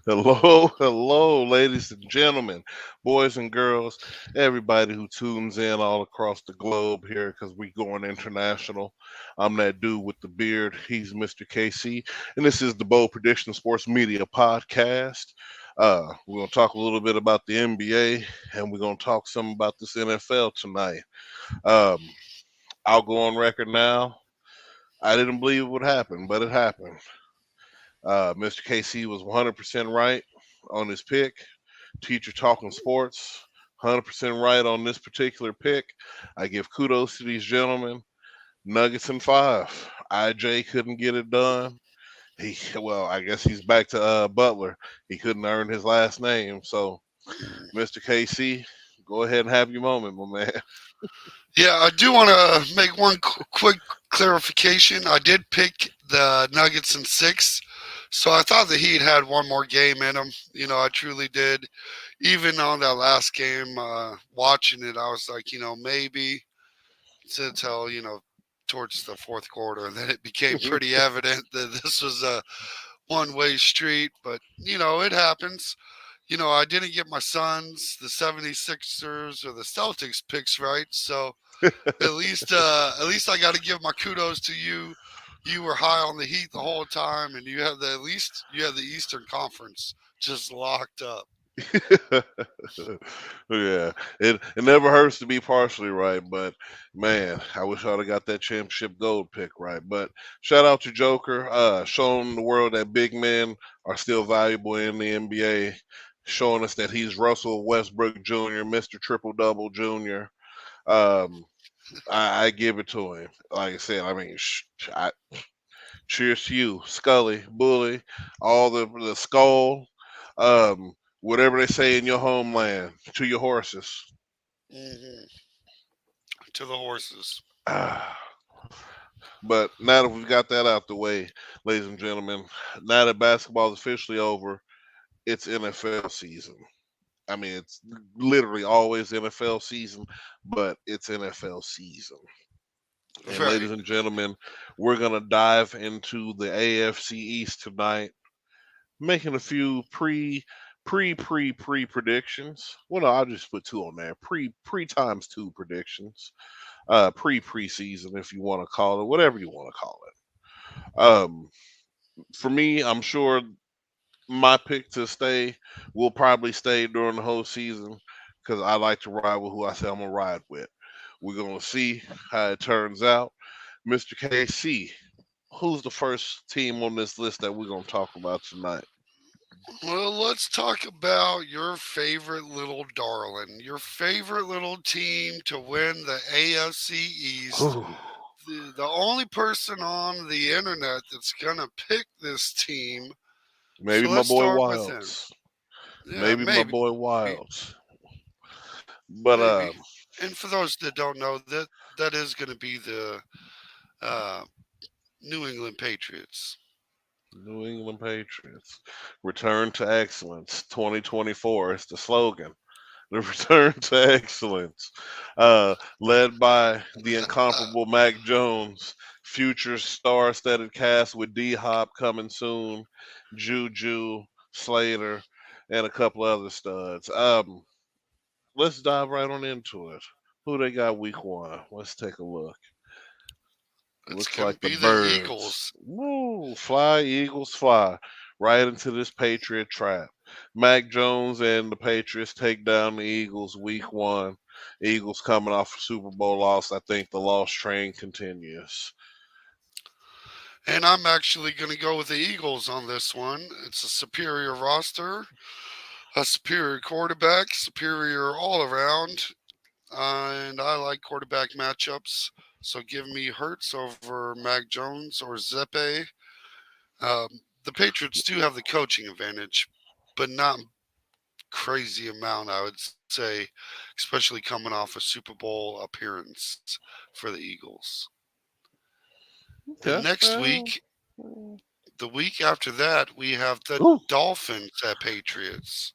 Hello, hello, ladies and gentlemen, boys and girls, everybody who tunes in all across the globe here because we going international. I'm that dude with the beard. He's Mr. KC, and this is the Bold Prediction Sports Media Podcast. We're gonna talk a little bit about the NBA, and we're gonna talk some about this NFL tonight. Um, I'll go on record now. I didn't believe it would happen, but it happened. Mr. KC was 100% right on his pick. Teacher Talking Sports, 100% right on this particular pick. I give kudos to these gentlemen. Nuggets in five. IJ couldn't get it done. Well, I guess he's back to Butler. He couldn't earn his last name. So, Mr. KC, go ahead and have your moment, my man. Yeah, I do want to make one quick clarification. I did pick the Nuggets in six, so I thought the Heat had one more game in them. I truly did. Even on that last game, watching it, I was like, maybe until towards the fourth quarter, and then it became pretty evident that this was a one-way street. But it happens. I didn't get my Suns, the 76ers, or the Celtics picks right, so at least I got to give my kudos to you. You were high on the Heat the whole time, and at least you had the Eastern Conference just locked up. Yeah, it never hurts to be partially right, but man, I wish I'd have got that championship gold pick right. But shout out to Joker, showing the world that big men are still valuable in the NBA, showing us that he's Russell Westbrook Jr., Mister Triple Double Jr. Um, I give it to him. Like I said, I mean, cheers to you, Scully, Bully, all the skull. Whatever they say in your homeland, to your horses. hmm To the horses. Ah, but now that we've got that out the way, ladies and gentlemen, now that basketball is officially over, it's NFL season. I mean, it's literally always NFL season, but it's NFL season. And ladies Right. and gentlemen, we're gonna dive into the AFC East tonight, making a few pre predictions. Well, no, I'll just put two on there. Pre times two predictions. Preseason, if you want to call it, whatever you want to call it. For me, I'm sure my pick to stay will probably stay during the whole season because I like to ride with who I say I'm gonna ride with. We're gonna see how it turns out. Mr. KC, who's the first team on this list that we're gonna talk about tonight? Well, let's talk about your favorite little darling, your favorite little team to win the AFC East. Whew. The only person on the internet that's gonna pick this team. Maybe So my let's boy start with him. Wilds. Yeah, Maybe my maybe, boy Wilds. But maybe. And for those that don't know, that is going to be the uh, New England Patriots. New England Patriots. Return to excellence 2024 is the slogan. The return to excellence. Led by the incomparable Mac Jones. Future star studded cast with D Hop coming soon. Juju, Slater, and a couple other studs. Let's dive right on into it. Who they got week one? Let's take a look. It's Looks going to like the be the birds. Eagles. Woo, fly, Eagles, fly. Right into this Patriot trap. Mac Jones and the Patriots take down the Eagles week one. Eagles coming off a Super Bowl loss. I think the loss train continues. And I'm actually going to go with the Eagles on this one. It's a superior roster, a superior quarterback, superior all around. And I like quarterback matchups. So give me Hurts over Mac Jones or Zeppe. The Patriots do have the coaching advantage, but not crazy amount, I would say, especially coming off a Super Bowl appearance for the Eagles. And Okay. next week, the week after that, we have the Ooh. Dolphins at Patriots.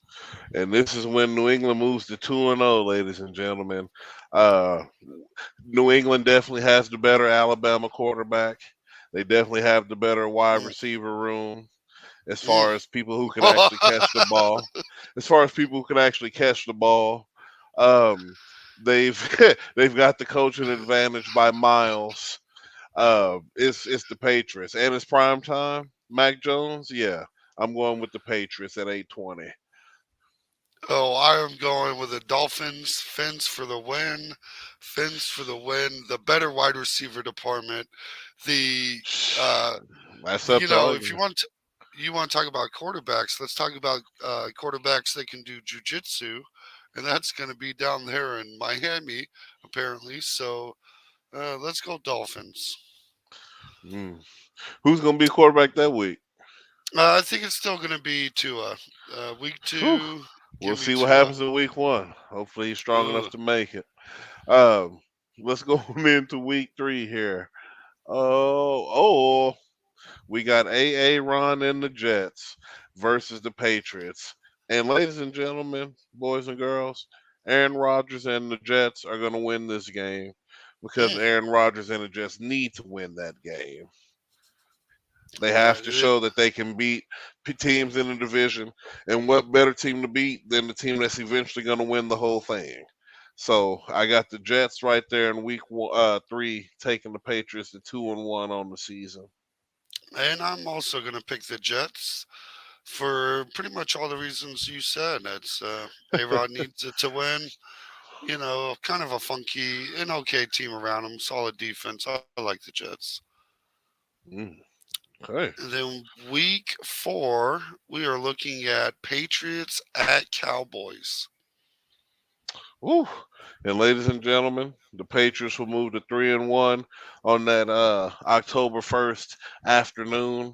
And this is when New England moves to 2-0, ladies and gentlemen. Uh, New England definitely has the better Alabama quarterback. They definitely have the better wide Mm, receiver room. as Mm. far as people who can actually catch the ball. As far as people who can actually catch the ball, um, they've they've got the coaching advantage by miles. It's the Patriots, and it's prime time. Mac Jones, yeah, I'm going with the Patriots at 8:20. Oh, I am going with the Dolphins. Fins for the win. Fins for the win. The better wide receiver department. The uh, That's up to all if you. you want to talk about quarterbacks, let's talk about quarterbacks that can do jujitsu, and that's going to be down there in Miami, apparently. So let's go Dolphins. Mm. Who's going to be quarterback that week? I think it's still going to be Tua. Week Whew. two, We'll give me see what Tua. happens in week one. Hopefully, he's strong enough Ugh. to make it. Um, let's go into week three here. Oh, we got Ron and the Jets versus the Patriots. And ladies and gentlemen, boys and girls, Aaron Rodgers and the Jets are going to win this game because Mm. Aaron Rodgers and the Jets need to win that game. They Yeah, have to show that they can beat teams in the division, and what better team to beat than the team that's eventually going to win the whole thing? So I got the Jets right there in week three, taking the Patriots to 2-1 on the season. and I'm also going to pick the Jets for pretty much all the reasons you said. It's A-Rod needs it to win. Kind of a funky and okay team around him, solid defense. I like the Jets. Mm, okay. And then week four, we are looking at Patriots at Cowboys. Woo. And ladies and gentlemen, the Patriots will move to 3-1 on that October 1st afternoon.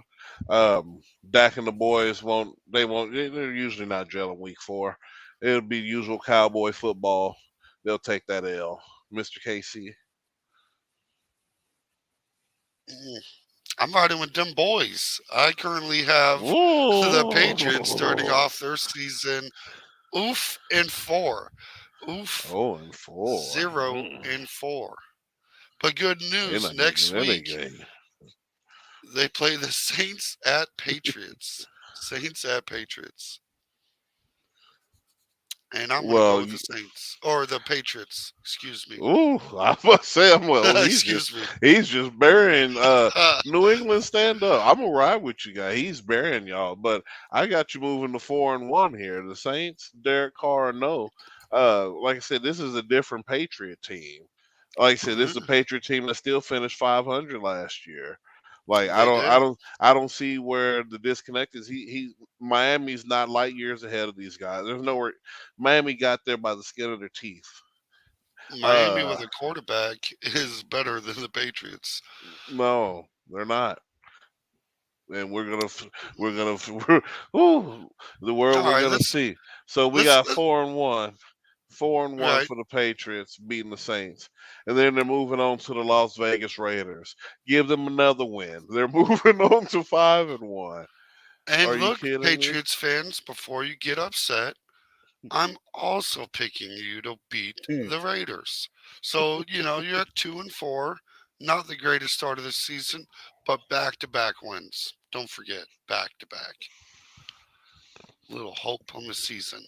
Dak and the boys won't they're usually not gelling week four. It'll be usual cowboy football. They'll take that L. Mr. KC. Mm, I'm riding with them boys. I currently have the Patriots starting Ooh. off their season oof and four. Oof, 0-4. 0-4. But good They're news, not getting next any week game. they play the Saints at Patriots. Saints at Patriots. And I'm going to go Well, with the Saints. Or the Patriots. Excuse me. ooh, I must say, well, Excuse me. he's just burying New England. Stand up. I'm gonna ride with you guys. He's burying y'all, but I got you moving to 4-1 here. The Saints, Derek Carr, no. Like I said, this is a different Patriot team. Like I said, this is a Patriot team that still finished 500 last year. Like They did. I don't see where the disconnect is. Miami's not light years ahead of these guys. There's nowhere. Miami got there by the skin of their teeth. Miami Uh, with a quarterback is better than the Patriots. no, they're not. And we're gonna, ooh, the world All we're right, gonna see. So we let's got 4-1, 4-1 right. for the Patriots beating the Saints, and then they're moving on to the Las Vegas Raiders. Give them another win. They're moving on to 5-1. Are And you look, kidding me? Patriots fans, before you get upset, I'm also picking you to beat Hmm. the Raiders. So, you're at 2-4. Not the greatest start of the season, but back to back wins. Don't forget, back to back. Little hope on the season.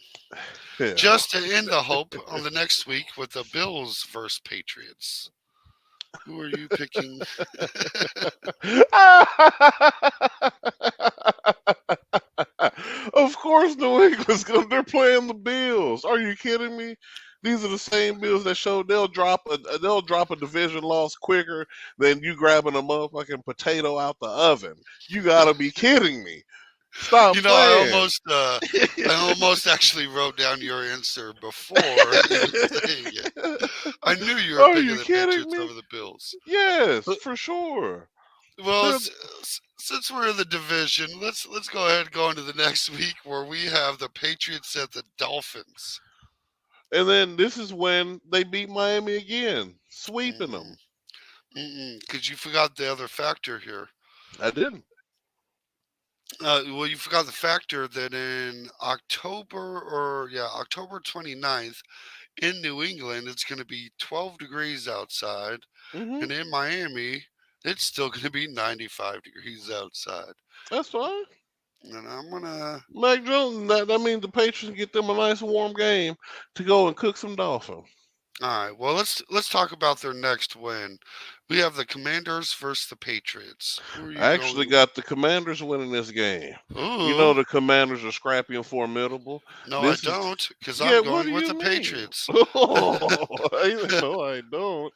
Yeah. Just to end the hope on the next week with the Bills versus Patriots. Who are you picking? Of course, New England's gonna. They're playing the Bills. Are you kidding me? These are the same Bills that show they'll drop a division loss quicker than you grabbing a motherfucking potato out the oven. You gotta be kidding me! Stop playing. I almost actually wrote down your answer before even saying it. I knew you were Are picking you the kidding Patriots me? over the Bills. Yes, But, for sure. well, They're since we're in the division, let's go ahead and go into the next week where we have the Patriots at the Dolphins. And then this is when they beat Miami again, sweeping Mm-mm, them. because you forgot the other factor here. I didn't. Well, you forgot the factor that in October 29th in New England, it's going to be 12 degrees outside. Hmm. And in Miami, it's still going to be 95 degrees outside. That's fine. And I'm gonna. Mac Jones, that means the Patriots get them a nice warm game to go and cook some dolphin. All right. Well, let's talk about their next win. We have the Commanders versus the Patriots. Who are you I actually going? got the Commanders winning this game. You know Ooh, the Commanders are scrappy and formidable. no, I This is don't, because yeah. I'm What going do with you the mean? Patriots. Oh, he's like, no, I don't.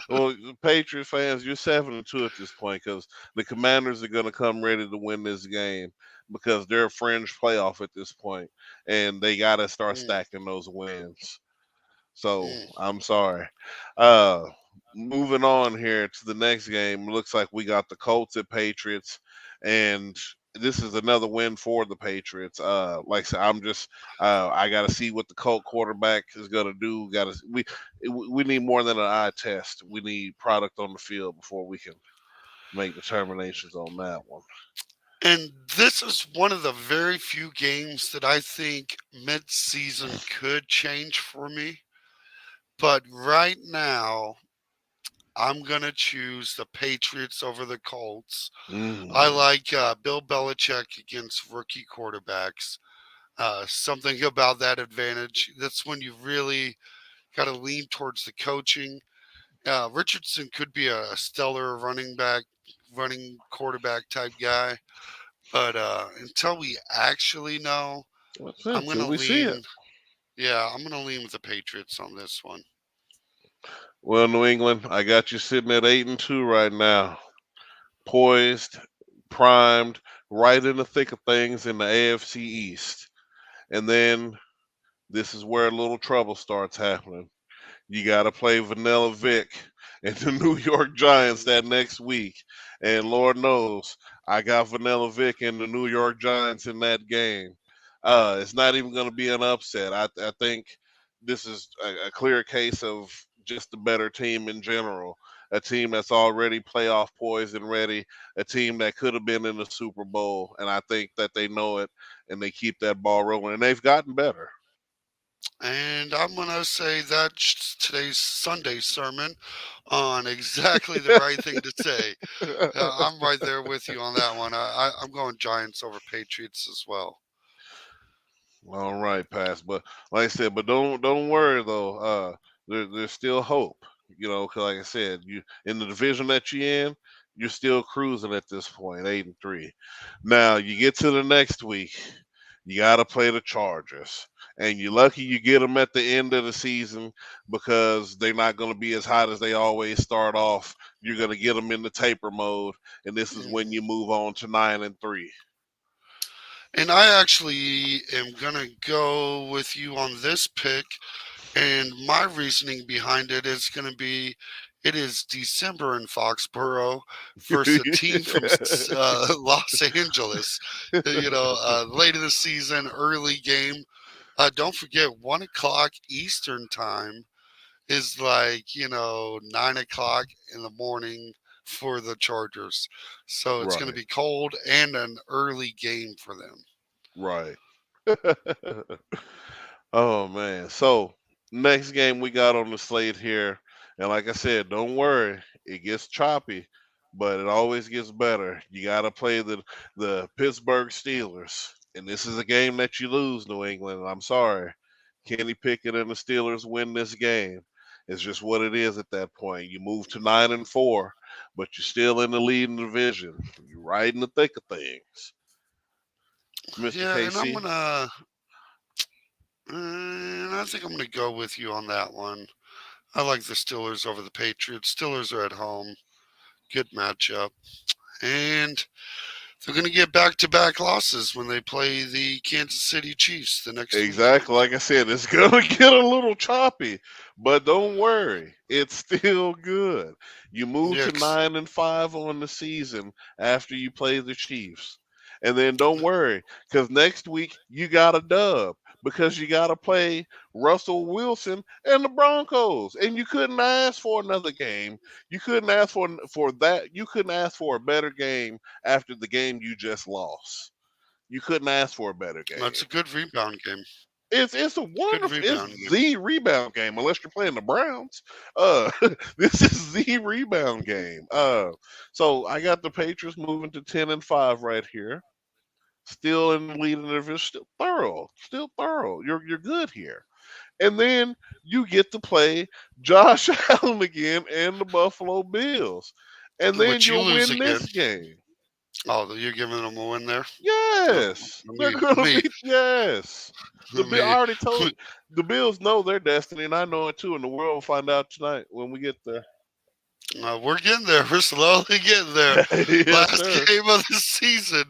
Well, the Patriots fans, you're 7-2 at this point because the Commanders are going to come ready to win this game because they're a fringe playoff at this point, and they got to start Mm, stacking those wins. So mm. I'm sorry. Uh, moving on here to the next game. Looks like we got the Colts at Patriots, and this is another win for the Patriots. Like I said, I got to see what the Colt quarterback is going to do. We need more than an eye test. We need product on the field before we can make determinations on that one. And this is one of the very few games that I think mid-season could change for me. But right now, I'm gonna choose the Patriots over the Colts. I Mm. like Bill Belichick against rookie quarterbacks. Something about that advantage. That's when you really got to lean towards the coaching. Richardson could be a stellar running back, running quarterback type guy, but until we actually know, That's it. I'm Till gonna we see it. lean. Yeah, I'm gonna lean with the Patriots on this one. Well, New England, I got you sitting at 8-2 right now, poised, primed, right in the thick of things in the AFC East. And then this is where a little trouble starts happening. You got to play Vanilla Vic and the New York Giants that next week. And Lord knows, I got Vanilla Vic and the New York Giants in that game. It's not even going to be an upset. I think this is a clear case of just the better team in general. A team that's already playoff poised and ready. A team that could have been in the Super Bowl. And I think that they know it and they keep that ball rolling. And they've gotten better. And I'm gonna say that's today's Sunday sermon on exactly the right thing to say. I'm right there with you on that one. I'm going Giants over Patriots as well. All right, pass. But like I said, but don't worry though. There's still hope. You know, 'cause like I said, you in the division that you're in, you're still cruising at this point, 8-3. Now you get to the next week, you got to play the Chargers, and you're lucky you get them at the end of the season because they're not going to be as hot as they always start off. You're going to get them in the taper mode, and this is when Mhm. you move on to 9-3. And I actually am gonna go with you on this pick. And my reasoning behind it is going to be it is December in Foxborough versus a team from Los Angeles. Late in the season, early game. Don't forget, 1 o'clock Eastern time is like, 9 o'clock in the morning for the Chargers. So it's going to Right, be cold and an early game for them. right. Oh man. So next game we got on the slate here, and like I said, don't worry, it gets choppy, but it always gets better. You gotta play the Pittsburgh Steelers. And this is a game that you lose, New England. I'm sorry. Kenny Pickett and the Steelers win this game. It's just what it is at that point. You move to 9-4, but you're still in the leading division. You're right in the thick of things. Mr. Yeah, and KC. I think I'm gonna go with you on that one. I like the Steelers over the Patriots. Steelers are at home. Good matchup. And they're going to get back to back losses when they play the Kansas City Chiefs the next Exactly. weekend. Like I said, it's gonna get a little choppy, but don't worry, it's still good. You move Yeah, to 9-5 on the season after you play the Chiefs, and then don't worry, because next week you got a dub because you got to play Russell Wilson and the Broncos, and you couldn't ask for another game. You couldn't ask for that. You couldn't ask for a better game after the game you just lost. You couldn't ask for a better that's game. a good rebound game. It's a Good wonderful. rebound It's game. the rebound game, unless you're playing the Browns. This is the rebound game. So I got the Patriots moving to 10-5 right here. still in the lead in the division, still thorough, still thorough. You're good here. And then you get to play Josh Allen again and the Buffalo Bills. And then which you you'll lose win again. this game. Oh, you're giving them a win there. Uh, Yes. Let They're me, gonna let me, be yes. let I me. already told you. The Bills know their destiny, and I know it too, and the world will find out tonight when we get there. We're getting there. We're slowly getting there. Yes, Last sir. game of the season,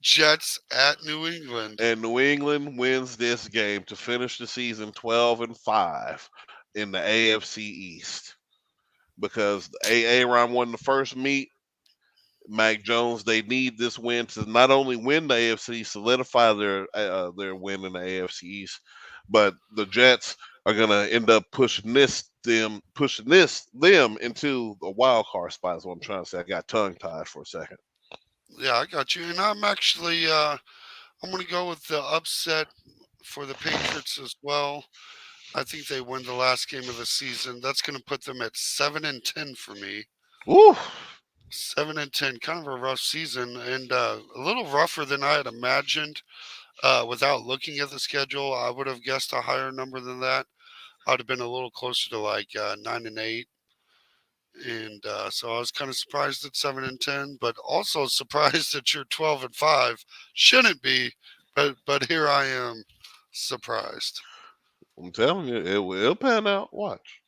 Jets at New England. And New England wins this game to finish the season 12-5 in the AFC East because the Aaron won the first meet. Mac Jones, they need this win to not only win the AFC, solidify their win in the AFC East, but the Jets are gonna end up pushing them into a wild card spot. Is what I'm trying to say. I got tongue tied for a second. Yeah, I got you. And I'm actually, I'm going to go with the upset for the Patriots as well. I think they win the last game of the season. That's going to put them at 7-10 for me. Woo! 7-10, kind of a rough season, and a little rougher than I had imagined. Without looking at the schedule, I would have guessed a higher number than that. I'd have been a little closer to like 9-8, and so I was kind of surprised at 7-10, but also surprised that you're 12-5. Shouldn't be, but here I am, surprised. I'm telling you, it will pan out. Watch.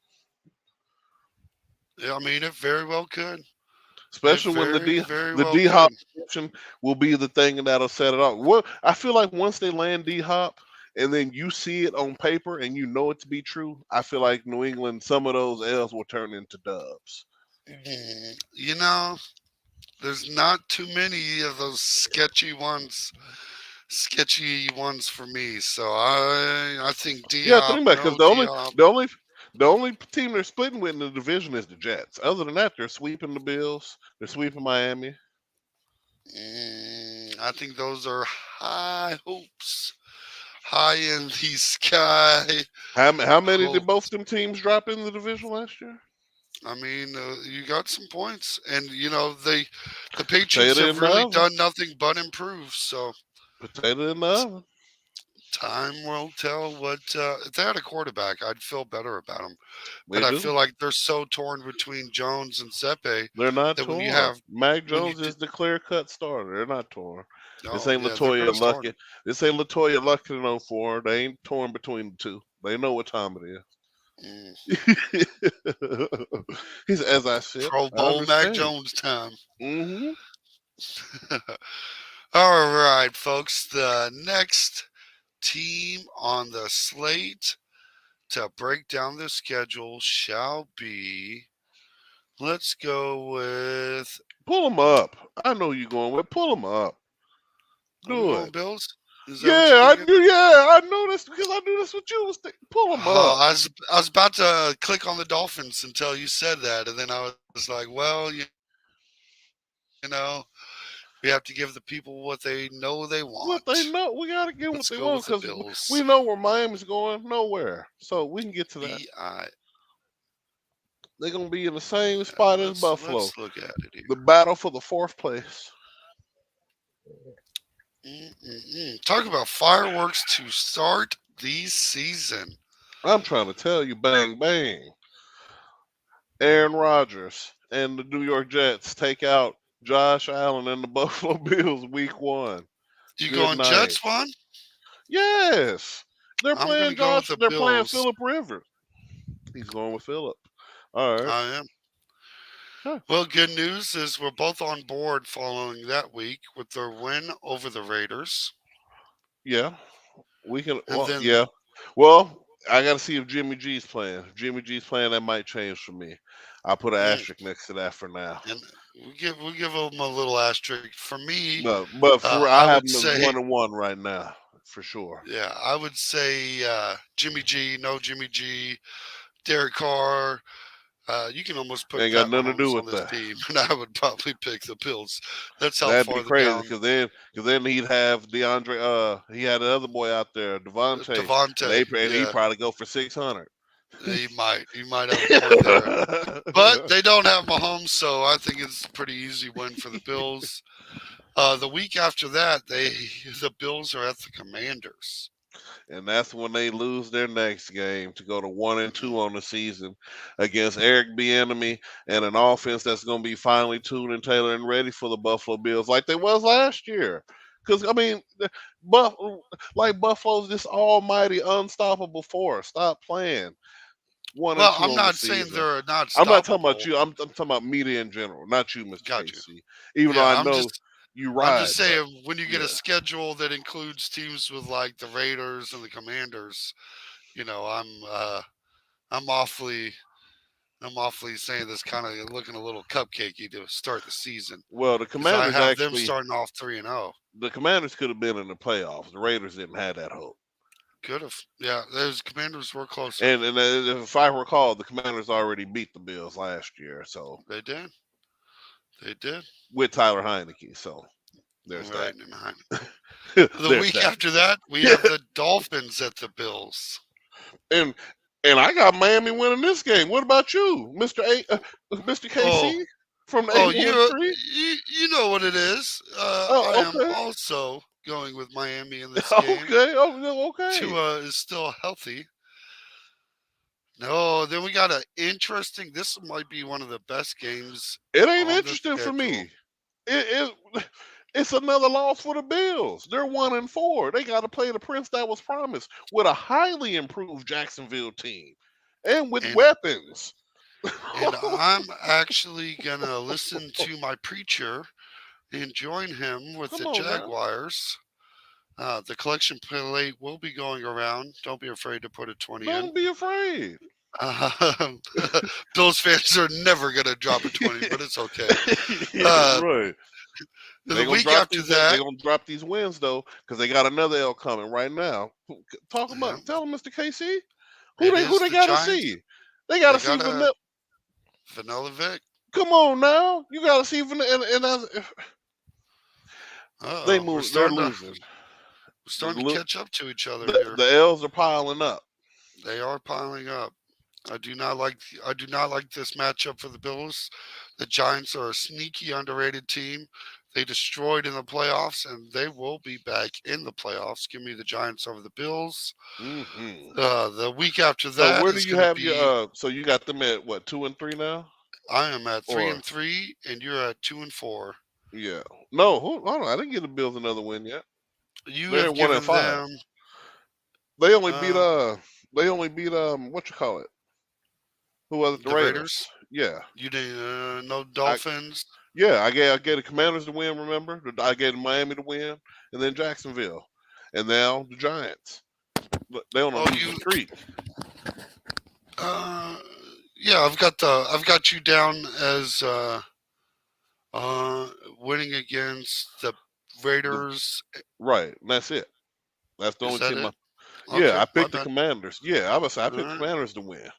Yeah, I mean, it very well could. It Especially when very, very The well D could. Hop option will be the thing that'll set it off. Well, I feel like once they land D Hop and then you see it on paper and you know it to be true, I feel like New England, some of those L's will turn into dubs. You know, there's not too many of those sketchy ones for me. So I think D Yeah, Hop, think about it, because no D Hop. the only team they're splitting with in the division is the Jets. Other than that, they're sweeping the Bills, they're sweeping Miami. I think those are high hopes, high in the sky How many did both hopes. them teams drop in the division last year? I mean, you got some points, and the Patriots Potato have in the really oven. done nothing but improve. So Potato in the oven. time will tell what if they had a quarterback, I'd feel better about them. But They I do. feel like they're so torn between Jones and Zepe They're not that torn. Mac when you Jones did, is the clear cut starter. They're not torn. This oh ain't yeah, they're Latoya gonna start Lucky. him. This ain't Latoya Lucky no four. They ain't torn between the two. They know what time it Mm. is. He's as I said. Pro I Bowl Mac understand. Jones time. Hmm. All right, folks. The next team on the slate to break down the schedule shall be. Let's go with. Pull him up. I know you're going with. Pull him up. Are we Do going it. Bills? Is that what you're Yeah, I thinking? knew. Yeah, I know this because I knew that's what you was thinking. Pull him Oh, up. I was about to click on the Dolphins until you said that, and then I was like, well, we have to give the people what they know they want. What they Let's know, go we with got the to get what they Bills. want because we know where Miami's going. Nowhere. So we can get to that. BI. They're gonna be in the same Yeah, spot as let's Buffalo. look at it here. The battle for the fourth place. Talk about fireworks to start the season. I'm trying to tell you, bang bang. Aaron Rodgers and the New York Jets take out Josh Allen and the Buffalo Bills week one. You Good going night. Jets one? Yes. They're I'm gonna playing go with Josh. the They're playing Bills. Philip Rivers. He's going with Philip. All right. I am. Huh. Well, good news is we're both on board following that week with their win over the Raiders. Yeah. We can. And Well, then yeah. Well, I got to see if Jimmy G's playing. If Jimmy G's playing, that might change for me. I'll put an mm, asterisk next to that for now. and we give them a little asterisk. For me, But for I I have would them as say 1-1 right now for sure. yeah, I would say Jimmy G, no Jimmy G, Derek Carr. You can almost put Ain't got Pat nothing to do Mahomes on with this that. team, and I would probably pick the Bills. That's how That'd be far crazy down because then he'd have DeAndre. He had the other boy out there, Devontae, and Devontae. he'd Yeah, probably go for 600. he might have a point there. But they don't have Mahomes, so I think it's a pretty easy win for the Bills. The week after that, the Bills are at the Commanders. And that's when they lose their next game to go to 1-2 on the season against Eric Bieniemy and an offense that's going to be finely tuned and tailored and ready for the Buffalo Bills, like they was last year. Because I mean, Buff, like Buffalo's this almighty unstoppable force. Stop playing one and Well, two I'm on the not saying season. they're not I'm not talking about stoppable. you. I'm talking about media in general, not you, Mr. Got you. KC. Even though Yeah, I know you I'm just ride, but saying when you get a yeah. schedule that includes teams with like the Raiders and the Commanders, you know, I'm awfully I'm awfully saying this kind of looking a little cupcakey to start the season Well, because I have them starting off 3-0. the Commanders could have been in the playoffs. The Raiders didn't have that hope. Could have, yeah. Those Commanders were closer. And if I recall, the Commanders already beat the Bills last year, so They did. They did. with Tyler Heineke. So there's Right. that. And behind. The There's week that. after that, we have the Dolphins at the Bills. and and I got Miami winning this game. What about you, Mr. Oh, KC from the oh, 813? you know what it is. I Oh, am okay. also going with Miami in this game. Okay. Oh, no, okay. Tua is still healthy. No, then we got an interesting. This might be one of the best games It ain't on the interesting for schedule. me. It's another loss for the Bills. They're 1-4. They got to play the Prince that was promised with a highly improved Jacksonville team and with And weapons. and I'm actually gonna listen to my preacher and join him with Come the on now. Jaguars. The collection plate will be going around. Don't be afraid to put a 20 in. Don't be afraid. Um, Bills fans are never gonna drop a 20, but it's okay. Yeah, Uh, right. the week after They that, gonna drop these wins though, because they got another L coming right now. yeah, Tell them, Mr. KC, it who is they the got to Giants. see? They got They to see got a Vanilla. Vanilla Vic. Come on now, you got to see Vanilla, they Oh, move. They're losing. we're starting to catch up to each other The, here. the L's are piling up. They are piling up. I do not like this matchup for the Bills. The Giants are a sneaky underrated team. They destroyed in the playoffs and they will be back in the playoffs. Give me the Giants over the Bills. Hmm The week after So that where do is you going to have your? be So you got them at what, 2-3 now? I am at three Or and three and you're at 2-4. yeah, no, hold on. I didn't get the Bills another win yet. You They're have at 1-5. given them They only beat uh, what you call it? Who was it? The the Raiders. Raiders. Yeah, You did no I Dolphins. I gave the Commanders the win. Remember, I gave Miami the win, and then Jacksonville, and now the Giants. They on a Oh, losing you streak. uh, yeah. I've got you down as uh, winning against the The, Raiders. right, and that's it. That's the Is only that team. it? Yeah, Okay, I my picked the bad. Commanders. Yeah, I was. I All picked the right. Commanders to win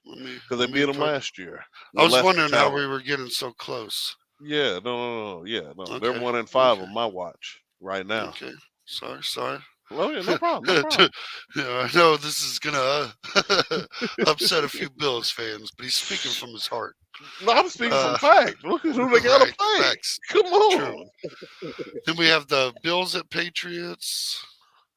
because they Let beat me them put. last year I with was lesser wondering how we talent. were getting so close. Yeah, no. Yeah, no. They're Okay. 1-5 Okay. on my watch right now. Okay. Sorry. Oh yeah, no problem, no problem. Yeah, I know this is gonna upset a few Bills fans, but he's speaking from his heart. No, I'm speaking from Uh, fact. Look at who they got to right. play. Facts. Come True. on. Then we have the Bills at Patriots.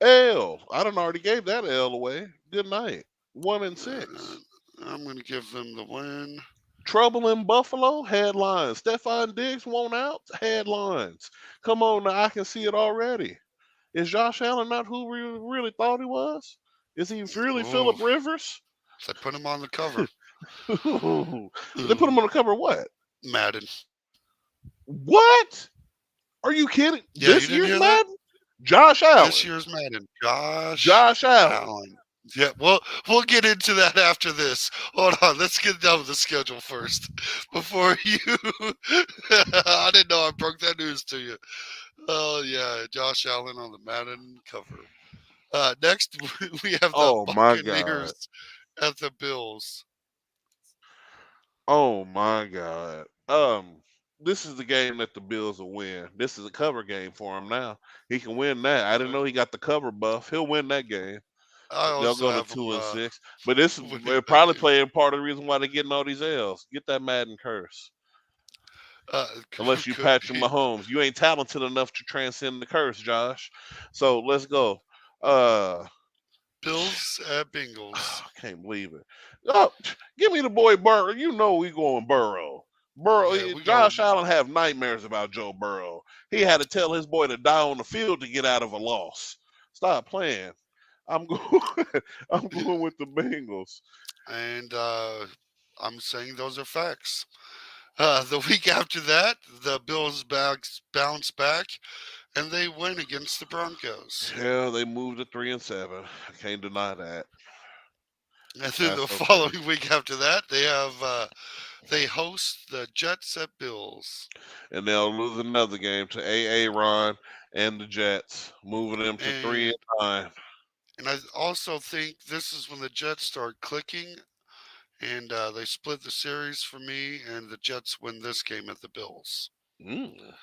L. I done already gave that L away. Good night. 1-6. Uh, I'm gonna give them the win. Trouble in Buffalo? Headlines. Stephon Diggs won't out? Headlines. Come on now, I can see it already. Is Josh Allen not who we really thought he was? Is he really Oh, Philip Rivers? they put him on the cover. They put Ooh, him on the cover of what? Madden. What? Are you kidding? Yeah, you This didn't year's hear that? Madden? Josh This Allen. year's Madden. Josh Josh Allen. Allen. Yeah, we'll get into that after this. Hold on, let's get down with the schedule first. Before you I didn't know I broke that news to you. Oh yeah, Josh Allen on the Madden cover. Next we have the Oh my God. Buccaneers at the Bills. Oh my God. This is the game that the Bills will win. This is a cover game for him now. He can win that. I didn't Okay. know he got the cover buff. He'll win that game. I They'll also go to have them 2-6. But this is winning they're that probably game. playing part of the reason why they're getting all these L's. Get that Madden curse. Unless you Could Patrick be. Mahomes. You ain't talented enough to transcend the curse, Josh. So let's go. Uh Bills at Bengals. I can't believe it. Oh, give me the boy Burrow. You know we going Burrow. Yeah, we Josh going. Allen have nightmares about Joe Burrow. He had to tell his boy to die on the field to get out of a loss. Stop playing. I'm going. I'm going with the Bengals. And I'm saying those are facts. The week after that, the Bills bounce back and they win against the Broncos. Yeah, they moved to 3-7. I can't deny that. And then the That's okay. following week after that, they host the Jets at Bills. And they'll lose another game to Ron and the Jets, moving them to three And and nine. and I also think this is when the Jets start clicking, and they split the series for me, and the Jets win this game at the Bills. Mm.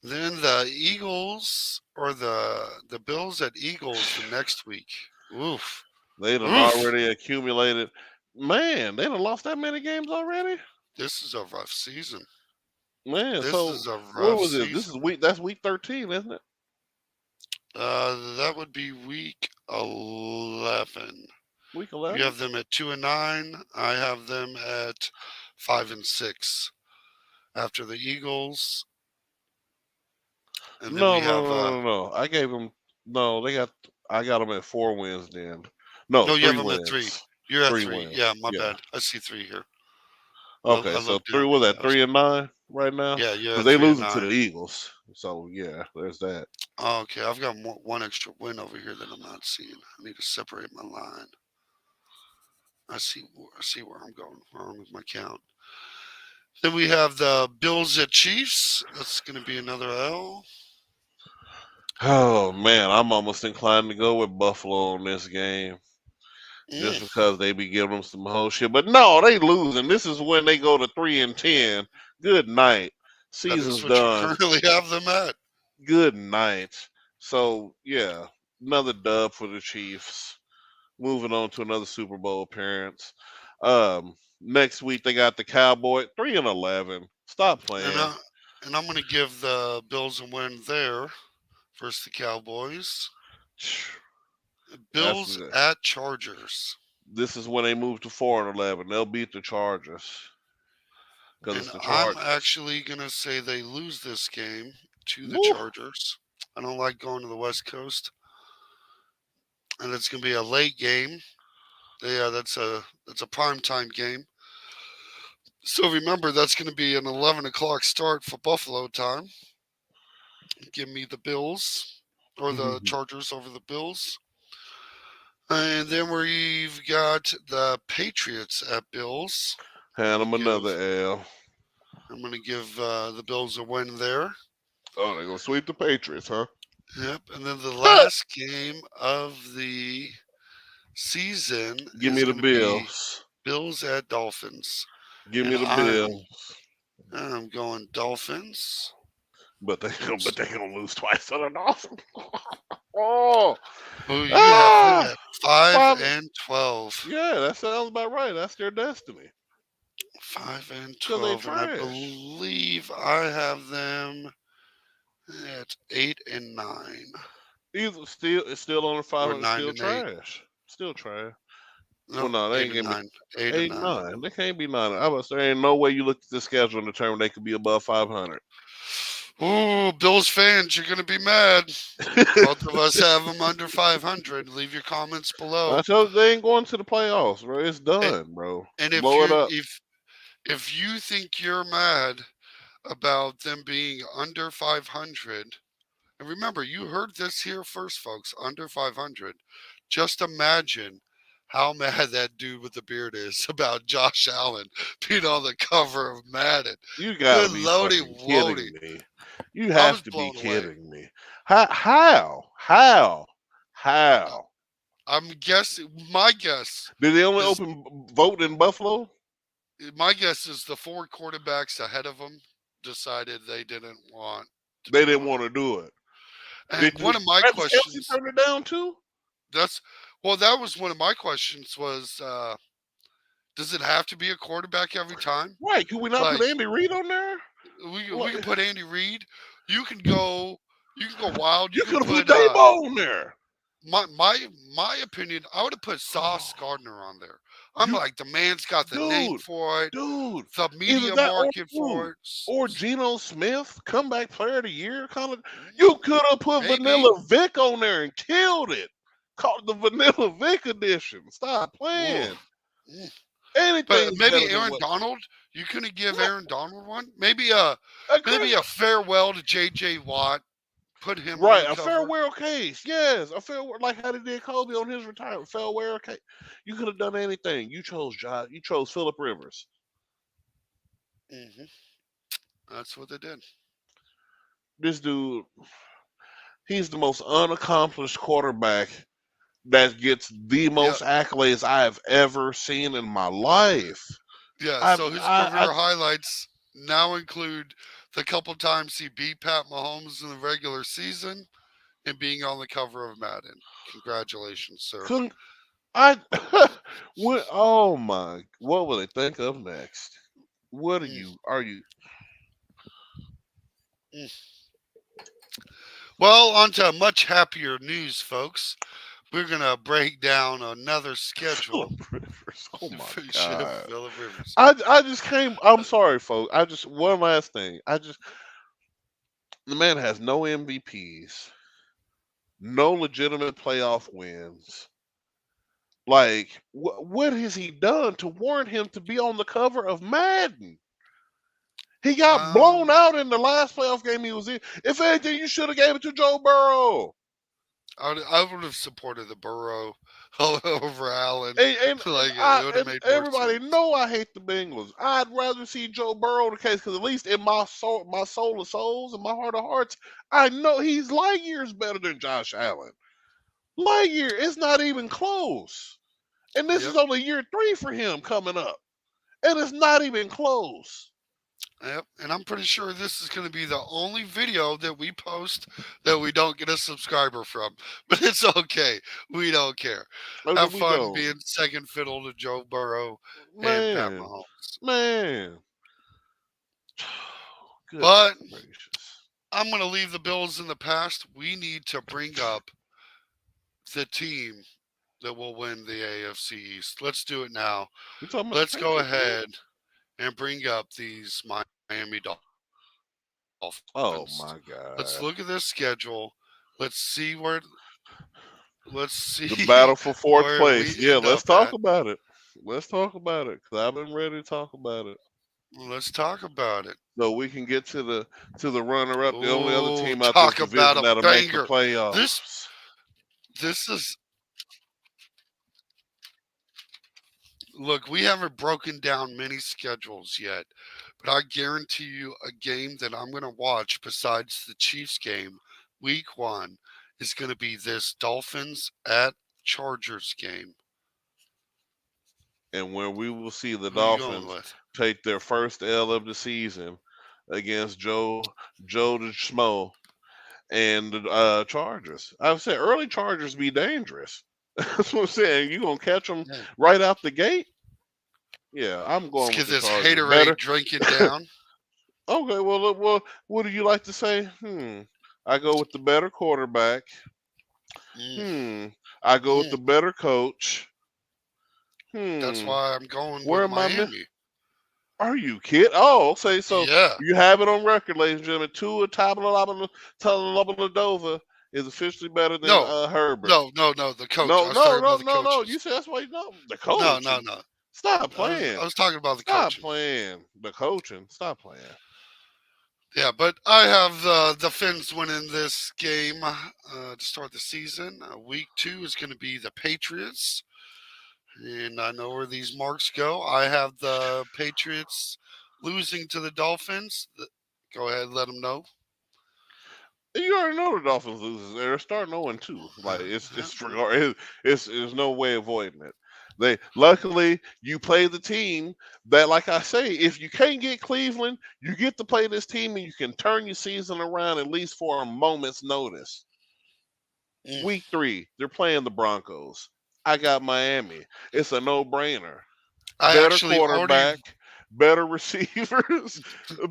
Then the Eagles or the Bills at Eagles the next week. Oof, They done oof. already accumulated. Man, they done lost that many games already. This is a rough season. Man, This so is a what rough was it? This is season. week. That's week 13, isn't it? That would be week 11. Week You 11. have them at 2-9. I have them at 5-6. After the Eagles, and then No, we no, have no, no, no. I gave them. No, they got. I got them at 4 wins. Then, no, no, you have three them at 3. wins. You're at Three 3. Yeah, wins. my Yeah. bad. I see 3 here. Okay, I so looked three down was really at fast. 3-9 right now Yeah, you're because at they 3 and losing to the 9. Eagles. So yeah, there's that. Oh, okay, I've got one extra win over here that I'm not seeing. I need to separate my line. I see where I'm going wrong with my count. Then we have the Bills at Chiefs. That's going to be another L. Oh man, I'm almost inclined to go with Buffalo on this game just Mm, because they be giving them some whole shit. But no, they losing. This is when they go to 3-10. Good night. that is Season's what you done. currently have them at. Good night. So yeah, another dub for the Chiefs. Moving on to another Super Bowl appearance. Next week they got the Cowboy 3-11. Stop And playing. I'm going to give the Bills a win there versus the Cowboys. That's Bills at Chargers. this is when they move to 4-11. They'll beat the Chargers because And it's the I'm Chargers. actually going to say they lose this game to the Woo. Chargers. I don't like going to the West Coast. And it's going to be a late game. Yeah, that's a prime time game. So remember, that's going to be an 11 o'clock start for Buffalo time. Give me the Bills or the Chargers over the Bills. And then we've got the Patriots at Bills. Hand them another L. I'm going to give the Bills a win there. Oh, they're gonna sweep the Patriots, huh? Yep. And then the last game of the season Give me is the going to be Bills. Bills at Dolphins. Give me And the Bills. I'm going Dolphins. But they gonna lose twice to the Dolphins. Oh, Oh, you have them ah, at 5 five. and 12. Yeah, that sounds about right. That's their destiny. 5 and Cause they 12. And I trash. believe I have them at 8 and 9. Either still, it's still on the Or 500. 9 Still and 8. trash. Still trash. Well, No, no, they 8 ain't and gonna be 9. 8 and 9. 8-9. They can't be 9. I was there ain't no way you look at the schedule and determine they could be above 500. Ooh, Bills fans, you're going to be mad. Both of us have them under 500. Leave your comments I below. told you they ain't going to the playoffs, bro. It's A- done, bro. And Blow it up. if you think you're mad about them being under 500, and remember, you heard this here first, folks, under 500. Just imagine how mad that dude with the beard is about Josh Allen being on the cover of Madden. You gotta Good be lordy fucking woody. kidding me. You I have was to be blown away. kidding me. How? How? Uh, How? I'm guessing, my guess Did they only is open vote in Buffalo? the 4 quarterbacks ahead of him decided they didn't want to They be didn't on want it. to do it. And Did one of my Travis Kelsey questions, turn it down too? that's, well, that was one of my questions was, Does it have to be a quarterback every time? Right? Can we not put Like Andy Reid on there? we can Like, put Andy Reid. You can go you can go wild. You you can could have put put Dabo on there. my opinion. I would have put Sauce Gardner on there. I'm You, like the man's got the name dude, for it, dude. the Either media that or market for dude, it. or Geno Smith, comeback player of the year. Kind of. You could have put Maybe. Vanilla Vic on there and killed it. Called the Vanilla Vic edition. Stop Ooh. playing. Mm. But Anything's maybe better than Aaron what. Donald. You couldn't give What? Aaron Donald one. Maybe Chris, a farewell to J.J. Watt. Put him on right, the a cover. farewell case. Yes, a farewell, like how they did Kobe on his retirement. Farewell case. You could have done anything. You chose Josh. You chose Philip Rivers. Hmm. That's what they did. This dude, he's the most unaccomplished quarterback that gets the Yep. most accolades I have ever seen in my life. Yeah. I've, So his I career highlights now include the couple times he beat Pat Mahomes in the regular season and being on the cover of Madden. Congratulations, sir. couldn't. I what? Oh my! What will they think of next? What are Mm, you? Are you? mm. Well, on to much happier news, folks. We're gonna break down another schedule Philip Rivers. Oh my for God! Philip Rivers. I just came. I'm sorry, folks. I just one last thing. The man has no MVPs, no legitimate playoff wins. Like, what has he done to warrant him to be on the cover of Madden? He got Um, blown out in the last playoff game he was in. If anything, you should have gave it to Joe Burrow. I would have supported the Burrow over Allen. And Like I it would have and made more everybody sense. know I hate the Bengals. I'd rather see Joe Burrow in the case because at least in my soul of souls, and my heart of hearts, I know he's light years better than Josh Allen. Light year, it's not even close. And this is Yep, only year 3 for him coming up, and it's not even close. yep. And I'm pretty sure this is going to be the only video that we post that we don't get a subscriber from. But it's okay. We don't care. Have We fun don't, being second fiddle to Joe Burrow and Pat man, Mahomes. man. Goodness But gracious. I'm going to leave the Bills in the past. We need to bring up the team that will win the AFC East. Let's do it now. You talking about the Let's go Patriots again? ahead and bring up these Miami Dolphins. Let's look at Oh this my schedule. God. Let's see let's The see battle for fourth where place. we Yeah, end let's up talk at. about it. Let's talk about it because I've been ready to talk about it. Let's talk about it. So we can get to the runner up, the only other Oh, team out this talk about division a that'll make the banger. This playoffs. this is look, we haven't broken down many schedules yet, but I guarantee you a game that I'm going to watch besides the Chiefs game, week 1, is going to be this Dolphins at Chargers game. And where we will see the Who you going Dolphins with? take their first L of the season against Joe the Schmo and the Chargers. I would say early Chargers be dangerous. That's what I'm saying. You gonna catch them Yeah. right out the gate? Yeah, I'm Let's going with get the this Chargers. haterade Better. drinking down. Okay, well, what do you like to say? I go with the better quarterback. Mm, Hmm, I go with mm. the better coach. That's Hmm, why I'm going where with am I? Miami. Are you kid? Oh, okay. So Yeah. you have it on record, ladies and gentlemen. Tua Tagovailoa is officially better than No, Herbert. no. The coach. I No, was no, talking no, about the no, no. coaches. You said that's why you know the No, coaching. no. Stop I playing. was talking about the Stop coaching. playing. The coaching. Stop playing. Yeah, but I have the Finns winning this game to start the season. Week 2 is going to be the Patriots. And I know where these marks go. I have the Patriots losing to the Dolphins. Go ahead, let them know. You already know the Dolphins loses. They're starting 0-2. Like it's there's no way avoiding it. They luckily you play the team that, like I say, if you can't get Cleveland, you get to play this team and you can turn your season around at least for a moment's notice. Mm, Week 3, they're playing the Broncos. I got Miami. It's a no-brainer. I better actually already. quarterback, better receivers,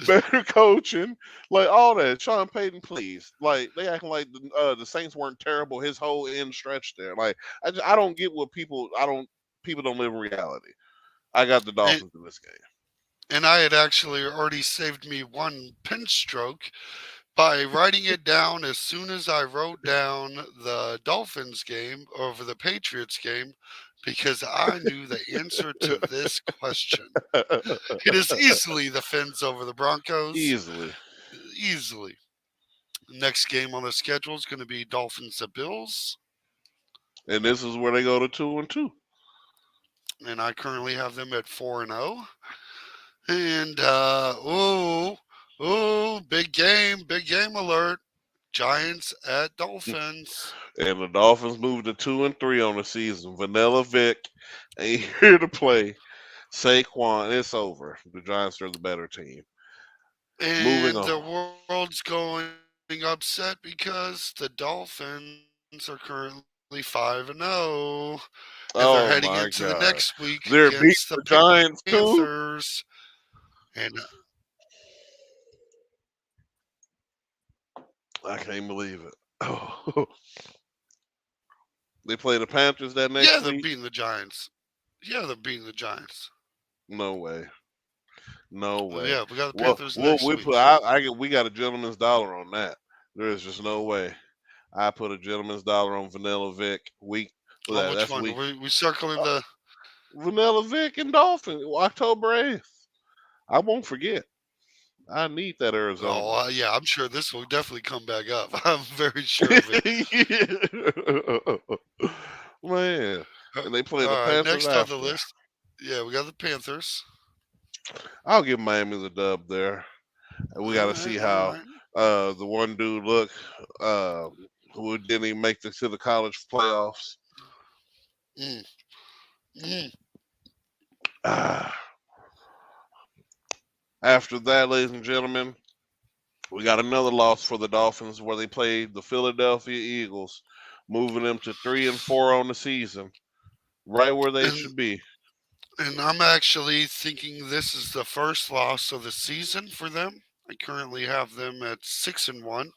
better coaching, like all that. Sean Payton, please. Like they acting like the Saints weren't terrible his whole end stretch there. Like I don't get what people don't live in reality. I got the And, Dolphins in this game. and I had actually already saved me one pen stroke by writing it down as soon as I wrote down the Dolphins game over the Patriots game because I knew the answer to this question. It is easily the Fins over the Broncos. Easily. Easily. Next game on the schedule is going to be Dolphins at Bills, And this is where they go to 2-2. and I currently have them at 4-0. And big game alert! Giants at Dolphins. And the Dolphins moved to 2-3 on the season. Vanilla Vic ain't here to play. Saquon, it's over. The Giants are the better team. Moving And the on. world's going upset because the Dolphins are currently 5-0, and they're heading Oh into the my next God. week against They're the beating the Giants too? Panthers. And I can't believe it. Oh. They play the Panthers that yeah, next they're week? beating the Giants. Yeah, they're beating the Giants. No way. No way. Yeah, we got the Well, Panthers well next we week. put So we got a gentleman's dollar on that. There is just no way. I put a gentleman's dollar on Vanilla Vic week. Well, on which that's one? week. We circling Uh, the. Vanilla Vic and Dolphin, October 8th. I won't forget. I need that Arizona. Oh yeah, I'm sure this will definitely come back up. I'm very sure of it. Man. And they play the All right, Panthers next on the after. list, yeah, we got the Panthers. I'll give Miami the dub there. And we got to see All how right. the one dude look uh, who didn't even make it to the college playoffs. Mm, mm. Ah. After that, ladies and gentlemen, we got another loss for the Dolphins where they played the Philadelphia Eagles, moving them to 3-4 on the season, right where they And should be. and I'm actually thinking this is the first loss of the season for them. I currently have them at 6-1.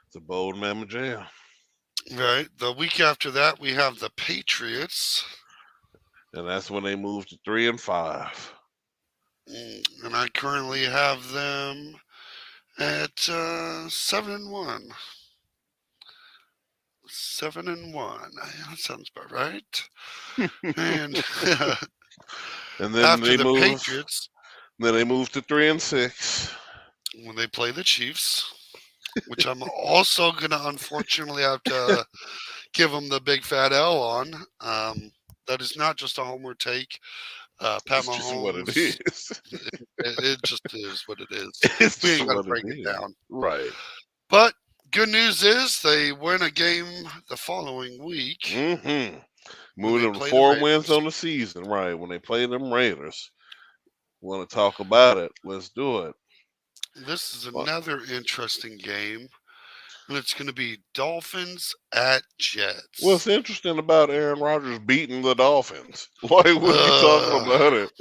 It's a bold mamma jam. Right. The week after that, we have the Patriots, And that's when they moved to 3-5. and I currently have them at 7-1. 7-1. That sounds about right. And And then after they the move Patriots, then they moved to 3-6. when they play the Chiefs, which I'm also going to unfortunately have to give them the big fat L on. That is not just a homer take. Pat It's just what it Mahomes, is. it just is what it is. It's We just ain't got to what it break it is. down. Right. But good news is they win a game the following week Mm-hmm. when Moving they them to play the 4 wins Raiders. on the season, right? When they play them Raiders. Want to talk about it? Let's do it. This is Well, another interesting game, and it's going to be Dolphins at what's Jets. interesting about Aaron Rodgers beating the Dolphins? Like, what are you talking Uh, about it?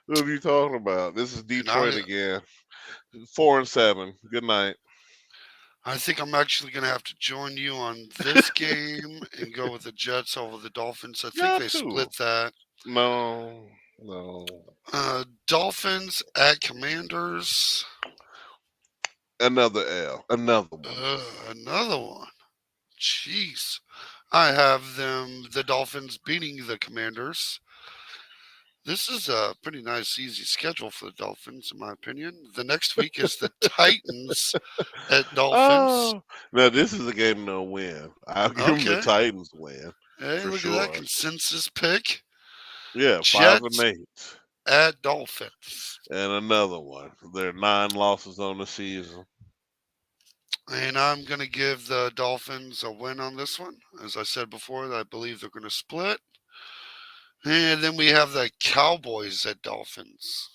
What are you talking about? This is and I, Detroit again. 4-7. Good night. I think I'm actually going to have to join you on this game and go with the Jets over the Dolphins. I think Got they to. split that. No, no. Dolphins at Commanders. Another L. Another one. Another one. Jeez. I have the Dolphins beating the Commanders. This is a pretty nice, easy schedule for the Dolphins, in my opinion. The next week is the Titans at Dolphins. Oh, now this is a game no win. I'll give them the Okay. Titans win Hey, for look at that sure. consensus pick. Yeah, 5 and Jets 8, at Dolphins. and another one. They're 9 losses on the season. And I'm going to give the Dolphins a win on this one. As I said before, I believe they're going to split. And then we have the Cowboys at Dolphins.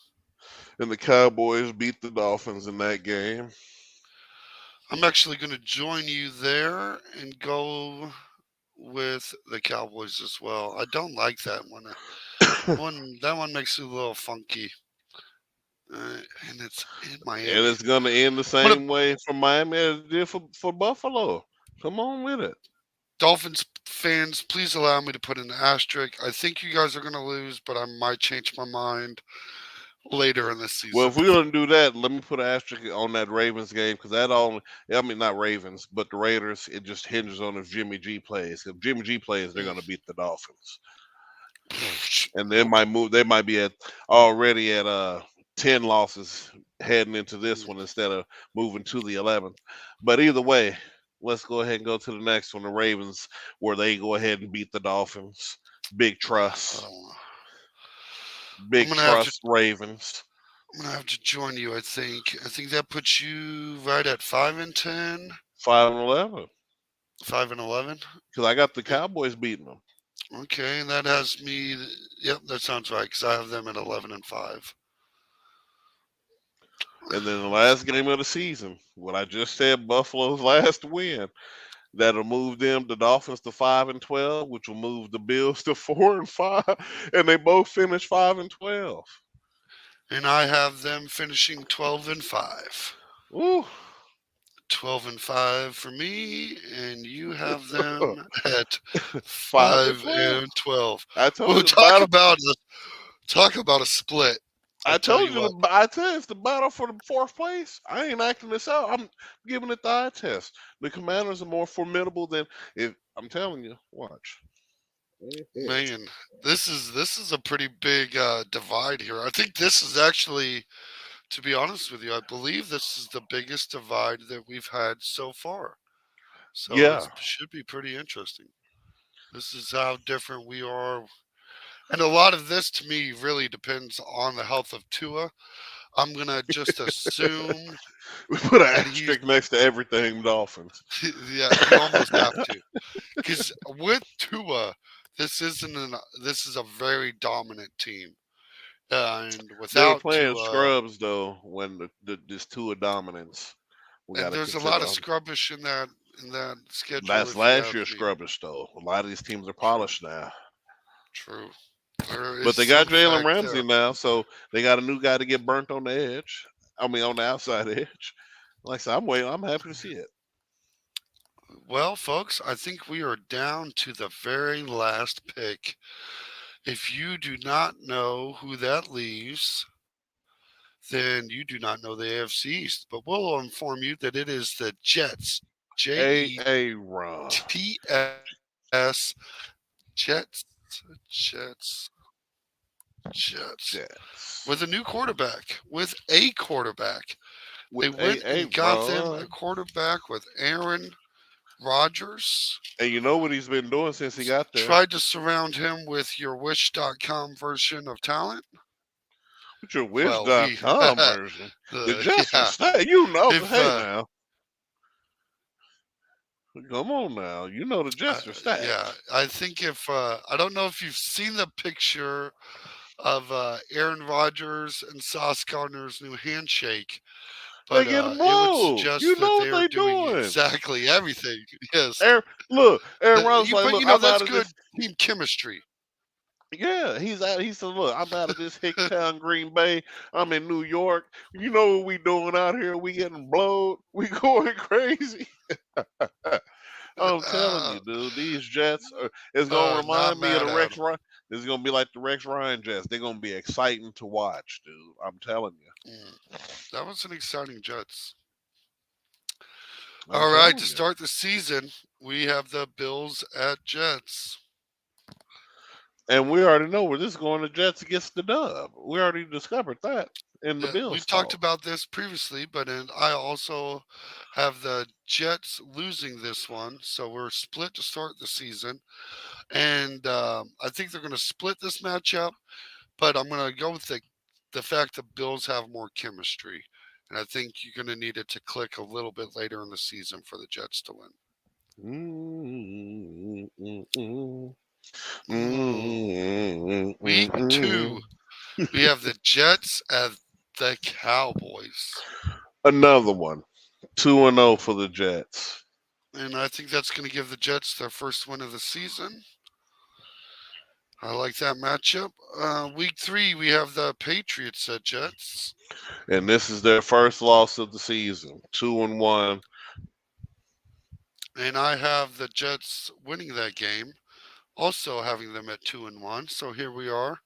And the Cowboys beat the Dolphins in that game. I'm actually going to join you there and go with the Cowboys as well. I don't like that one. That one makes it a little funky, and it's in And Miami. it's gonna end the I'm gonna same way for Miami as it did for Buffalo. Come on with it. Dolphins fans, please allow me to put an asterisk. I think you guys are gonna lose, but I might change my mind later in the Well, season. if we're gonna do that, let me put an asterisk on that Ravens game because that only, I mean, not Ravens, but the Raiders. It just hinges on if Jimmy G plays. If Jimmy G plays, they're Mm. gonna beat the Dolphins, and they Nope. might move. They might be at already at 10 losses heading into this Mm. one instead of moving to the 11th. But either way, let's go ahead and go to the next one. The Ravens, where they go ahead and beat the Dolphins. Big trust, Oh, I'm big gonna have to. trust, Ravens. I'm gonna have to join you. I think. I think that puts you right at 5-10, 5-11, 5-11. because I got the Cowboys beating them. Okay, and that has me. Yep, that sounds right because I have them at 11-5. And then the last game of the season, what I just said, Buffalo's last win, that'll move them, the Dolphins, to 5-12, which will move the Bills to 4-5, and they both finish 5-12. And I have them finishing 12-5. Ooh, 12-5 for me, and you have them at five and five 12. and 12. I told Well, you the battle. talk about a split. I I tell told you you what, the. I tell you, it's the battle for the fourth place. I ain't acting this out. I'm giving it the eye test. The Commanders are more formidable than if. I'm telling you. Watch. Mhm. man, this is a pretty big divide here. I think this is actually, to be honest with you, I believe this is the biggest divide that we've had so far. So it Yeah. should be pretty interesting. This is how different we are. And a lot of this to me really depends on the health of Tua. I'm going to just assume We put an that he's, asterisk next to everything Dolphins. yeah, you almost have to. Because with Tua, this is a very dominant team. And They were without playing Tua, scrubs though when this two of dominance. We got and to there's a consider. lot of scrubbish in that schedule, That's if you last ask year's me. scrubbish though. A lot of these teams are True, polished now. true. There But is they got some Jalen fact Ramsey there. now, so they got a new guy to get burnt on the edge. I mean, on the outside edge. Like I said, I'm waiting. I'm happy to see it. Well, folks, I think we are down to the very last pick. If you do not know who that leaves, then you do not know the AFC East. But we'll inform you that it is the Jets, J E Run. T S, Jets, Jets, Jets, with a Jets. new quarterback, with a quarterback. They With went and got them a Run. quarterback with Aaron Rodgers. And you know what he's been doing since he got there? Tried to surround him with your Wish.com version of talent. With your Well, we, Wish.com version. The Jets are yeah. stacked. You know, If hey now. Come on now. You know the Jets are Yeah, stacked. I think if I don't know if you've seen the picture of Aaron Rodgers and Sauce Gardner's new handshake, They but getting it would blown. You suggest that know what they're they doing doing. exactly everything. Yes, Aaron, look, Aaron Rodgers like, but look, you know I'm that's out of good this. team chemistry. Yeah, he's out. He said, "Look, I'm out of this hick town, Green Bay. I'm in New York. You know what we doing out here? We getting blowed. We going crazy. I'm telling uh, you, dude. These Jets are. It's gonna not remind me of the mad at Rex them. Ryan. It's gonna be like the Rex Ryan Jets. They're gonna be exciting to watch, dude. I'm telling you. Mm, that was an exciting Jets. I'm All right, telling to you. start the season, we have the Bills at Jets. And we already know where this is going. The Jets gets the dub. We already discovered that in the We've Bills talked talk. about this previously, but I also have the Jets losing this one, so we're split to start the season, and I think they're going to split this matchup. But I'm going to go with the fact that Bills have more chemistry, and I think you're going to need it to click a little bit later in the season for the Jets to win. Mm, mm, mm, Ooh. mm, mm, Week mm. 2, we have the Jets at the Cowboys. Another one. 2-0 for the Jets. and I think that's going to give the Jets their first win of the season. I like that matchup. Week 3, we have the Patriots at Jets, And this is their first loss of the season. 2-1. and I have the Jets winning that game, also having them at 2-1. So here we are,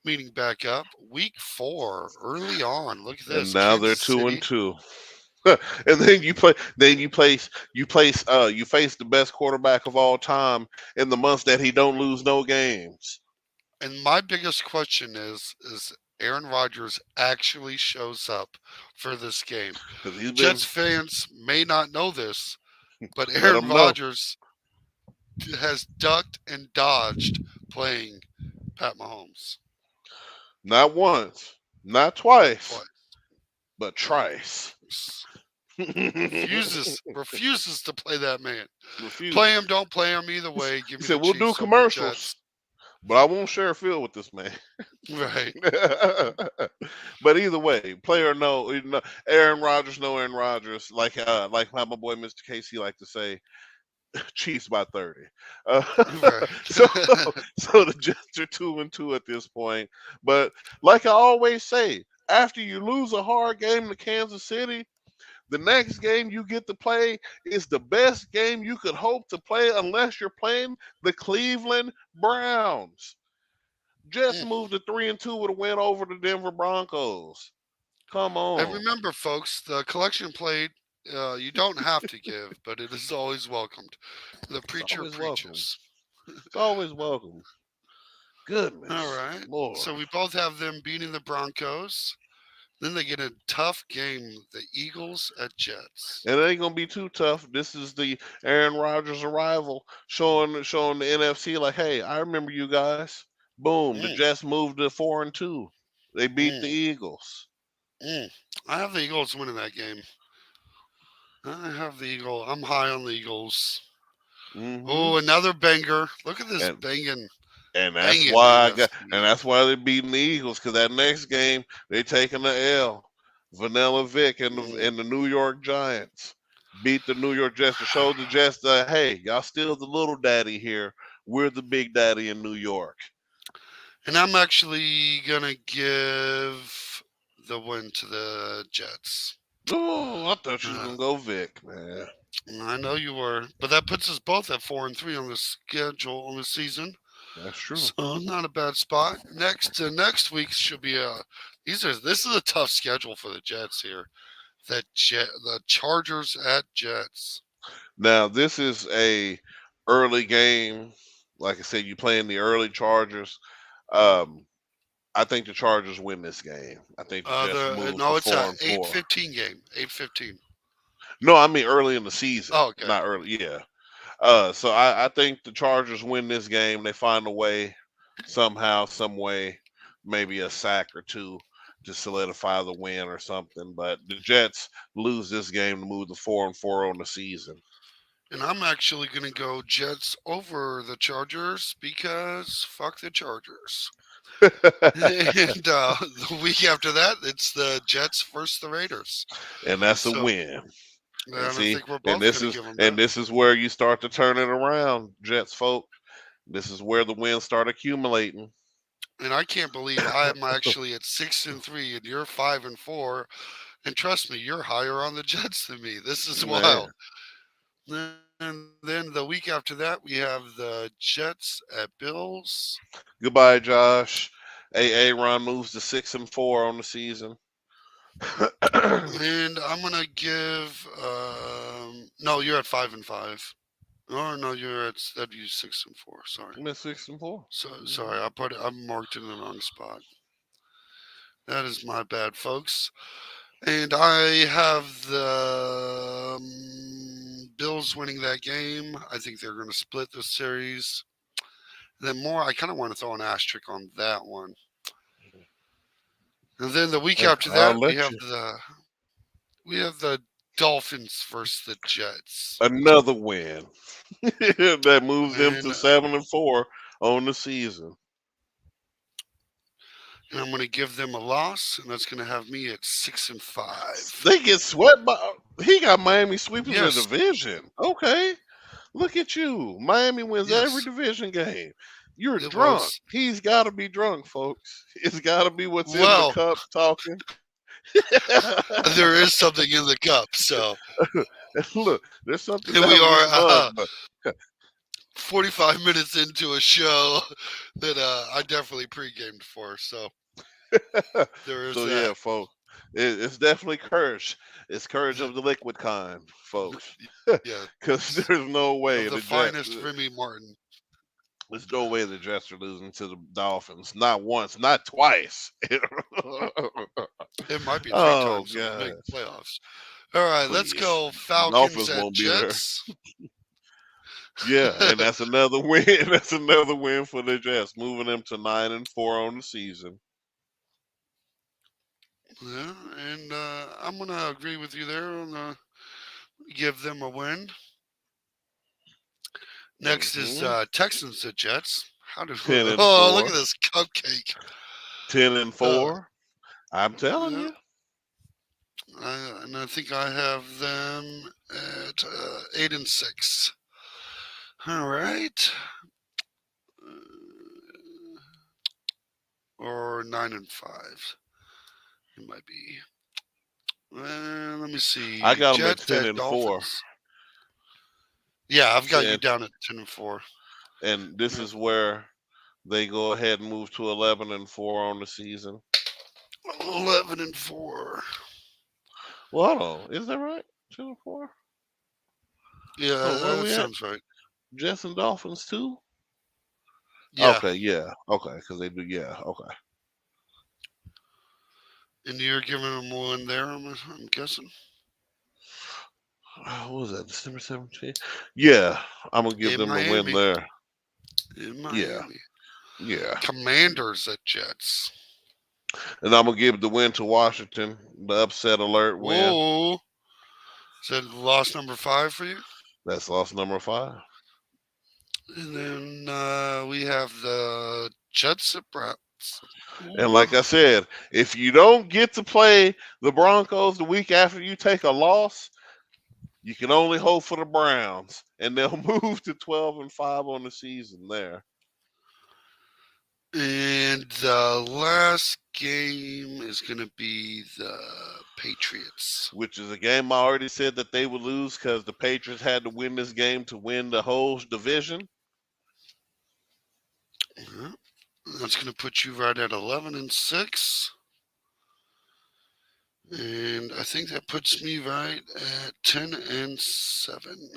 meeting back up. Week 4, early on. Look at And this, now they're Kansas two and City. two. And then you face the best quarterback of all time in the months that he don't lose no games. And my biggest question is Aaron Rodgers actually shows up for this game? Because he's been Jets fans may not know this, but let Aaron him know. Rodgers has ducked and dodged playing Pat Mahomes. Not once, not But twice, twice. but But thrice. refuses to play that man. Refuse. Play him, don't play him. Either way, give He me the said, "We'll do Chiefs over the commercials, Jets. but I won't share a field with this man." Right. But either way, player no, Aaron Rodgers, no Aaron Rodgers. Like how my boy Mr. Casey like to say, Chiefs by 30. Uh, Right. so so the Jets are 2-2 at this point. But like I always say, after you lose a hard game to Kansas City, the next game you get to play is the best game you could hope to play unless you're playing the Cleveland Browns. Jets Mm. moved to 3-2 with a win over the Denver Broncos. Come And on. remember, folks, the collection plate, you don't have to give, but it is always welcomed. The It's preacher always welcome. preaches. It's always welcome. All Goodness. right. Lord. So we both have them beating the Broncos. Then they get a tough game, the Eagles at Jets. And it ain't gonna be too tough. This is the Aaron Rodgers arrival, showing the NFC like, hey, I remember you guys. Boom, the Mm, Jets moved to 4-2. They beat the mm, Eagles. mm. I have the Eagles winning that game. I have the Eagle. I'm high on the Eagles. Hmm Oh, another banger. Look at this And banging, and that's banging why AFC. that's why they're beating the Eagles, because that next game they taking the L. Vanilla Vic Mm. and the New York Giants beat the New York Jets to show the Jets that, hey, y'all still the little daddy here. We're the big daddy in New York. And I'm actually going to give the win to the Jets. Oh, I thought you was Uh, gonna go Vic, man. I know you were, but that puts us both at 4-3 on the schedule on the season. That's true. So not a bad spot. Next week should be a. This is a tough schedule for the Jets here. The Chargers at Jets. Now this is a early game. Like I said, you playing the early Chargers. Um, I think the Chargers win this game. I think the Jets The move to no, it's a four and eight four. fifteen game. 8:15. No, I mean early in the season, Oh, okay. not early. Yeah. So I think the Chargers win this game. They find a way, somehow, some way, maybe a sack or two to solidify the win or something. But the Jets lose this game to move to 4-4 on the season. And I'm actually gonna go Jets over the Chargers because fuck the Chargers. And the week after that, it's the Jets versus the Raiders. And that's a So, win. and And I see, think we're both gonna give them and that. this is where you start to turn it around, Jets folk. This is where the wins start accumulating. And I can't believe I'm actually at 6-3 and you're 5-4. And trust me, you're higher on the Jets than me. This is Man, wild. And then the week after that, we have the Jets at Bills. goodbye, Josh. Ron moves to 6-4 on the season. And I'm gonna give no, you're at 5-5. Oh no, you're at that'd be 6-4. Sorry. I'm at 6-4. So sorry, I marked it in the wrong spot. That is my bad, folks. And I have the Bills winning that game. I think they're going to split the series. Then more, I kind of want to throw an asterisk on that one. And then the week Hey, after I'll that, let you. we have the Dolphins versus the Jets. Another win that moves them to And 7-4 on the season. and I'm going to give them a loss, and that's going to have me at 6-5. They get swept by. He got Miami sweeping the Yes, division. Okay, look at you. Miami wins every yes, division game. You're it drunk. was. He's got to be drunk, folks. It's got to be what's in the Well, cup talking. there is something in the cup, so Look, there's something here we down in are, this mug, but 45 minutes into a show that I definitely pre-gamed for, so there is so that. yeah, folks, it's definitely courage. It's courage of the liquid kind, folks. Yes, Because there's no of the way the finest Jets. Remy Martin. There's no way the Jets are losing to the Dolphins. Not once, not twice. It might be three Oh times if we make god, the playoffs. All right, let's please. go Falcons Dolphins at won't be there. Jets. Yeah, and that's another win. That's another win for the Jets, moving them to 9-4 on the season. Yeah, and I'm gonna agree with you there. I'm gonna give them a win. Next is Hmm Texans at Jets. How do? 10 and Oh, look at 4, this cupcake. 10 and Uh, 4. I'm telling yeah, you. and I think I have them at 8-6. All right, or 9-5. It might be. Let me I see. got them at Jets 10 at and 4. Dolphins. Yeah, I've got you And, down at 10-4. and this is where they go ahead and move to 11-4 on the season. 11-4. Well, hold on. Is that right? 10-4? Yeah, Oh, where that we at? sounds right. Jets and Dolphins too? Yeah, Okay, yeah. Okay, because they do. Yeah, okay. and you're giving them one there. I'm guessing What was that? December 17th? Yeah, I'm gonna give in them the win Miami. there. In Yeah, Miami. yeah. Commanders at Jets. And I'm gonna give the win to Washington, the upset alert win. Whoa. Is that loss number 5 for you? That's loss number 5. And then we have the Jets at Browns. And Ooh. like I said, if you don't get to play the Broncos the week after you take a loss, you can only hope for the Browns, and they'll move to 12-5 on the season there. And the last game is going to be the Patriots. Which is a game I already said that they would lose because the Patriots had to win this game to win the whole division. Yeah. That's going to put you right at 11-6. And I think that puts me right at 10-7.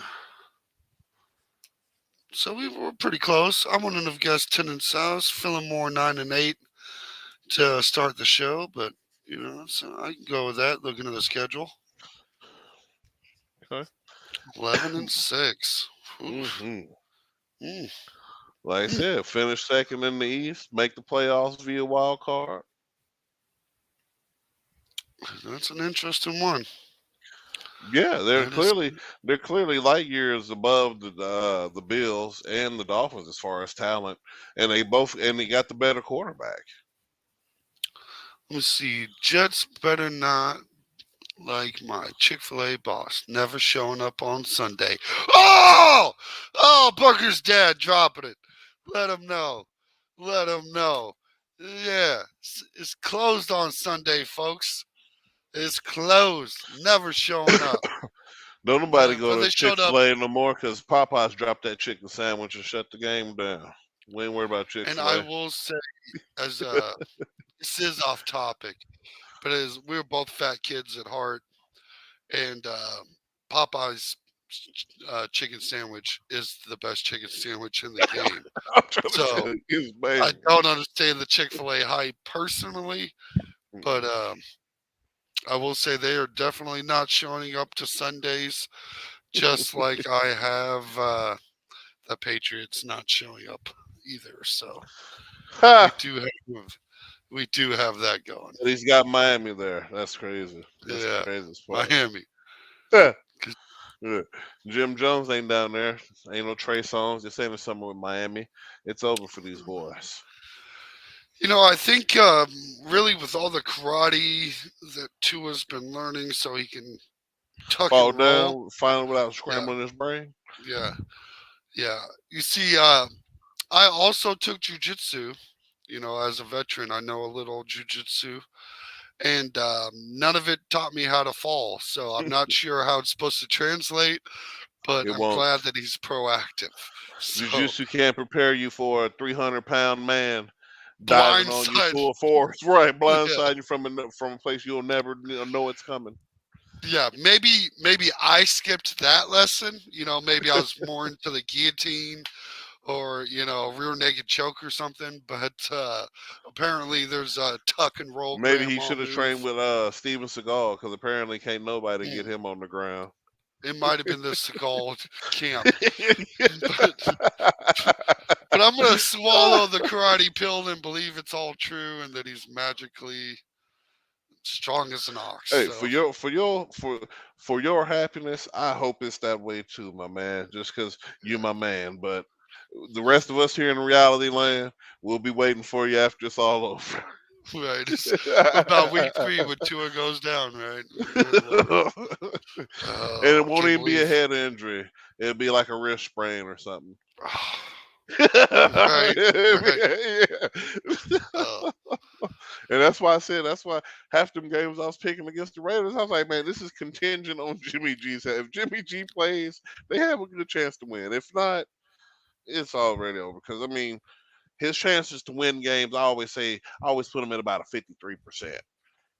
So we were pretty close. I wouldn't have guessed 10-7. Feeling more 9-8 to start the show, but so I can go with that. Looking at the schedule, Okay. 11-6. Oof. hmm Mm, Like I mm. said, finish second in the East, make the playoffs via wild card. That's an interesting one. Yeah, That is. they're clearly light years above the Bills and the Dolphins as far as talent, and they got the better quarterback. Let me see. Jets better not like my Chick-fil-A boss, never showing up on Sunday. Oh! Oh, Booker's dad dropping it. Let him know. Let him know. Yeah, it's closed on Sunday, folks. It's closed. Never showing up. Don't nobody go But to they Chick showed up, Fil A no more because Popeyes dropped that chicken sandwich and shut the game down. We ain't worried about Chick and Fil I A. will say, as this is off topic, but as we're both fat kids at heart, and Popeye's chicken sandwich is the best chicken sandwich in the game. I'm trying to So tell you, it's I amazing. don't understand the Chick-fil-A hype personally, but I will say they are definitely not showing up to Sundays, just like I have the Patriots not showing up either. So we Ha! do have we do have that going. But he's got Miami there. That's crazy. That's the Yeah, craziest part. Miami. Yeah. 'Cause Jim Jones ain't down there. Ain't no Trey Songz. This ain't the summer with Miami. It's over for these boys. I think really with all the karate that Tua's been learning, so he can tuck Fall and roll. down, finally without Yeah, scrambling his brain. yeah, yeah. You see, I also took jujitsu. As a veteran, I know a little jujitsu, and none of it taught me how to fall. So I'm not sure how it's supposed to translate, but It I'm won't. glad that he's proactive. So Jiu-Jitsu can't prepare you for a 300-pound man diving on you blindside, full force, right? yeah, Blindside you from a place you'll never know it's coming. yeah. Maybe I skipped that lesson. Maybe I was more into the guillotine or rear naked choke or something. But apparently, there's a tuck and roll Maybe he grandma should have move. trained with Steven Seagal because apparently can't nobody get Mm, him on the ground. It might have been the Seagal camp, but but I'm gonna swallow the karate pill and believe it's all true and that he's magically strong as an ox. Hey, So for your happiness, I hope it's that way too, my man. Just because you're my man, but the rest of us here in reality land, we'll be waiting for you after it's all over. right, it's about week 3 when Tua goes down. Right, good lord. And it I won't can't even be a believe. head injury. It'll be like a wrist sprain or something. Right, right. Uh, And that's why I said that's why half them games I was picking against the Raiders, I was like, man, this is contingent on Jimmy G's head. If Jimmy G plays, they have a good chance to win. If not, it's already over. Because I mean, his chances to win games, I always put him at about a 53%.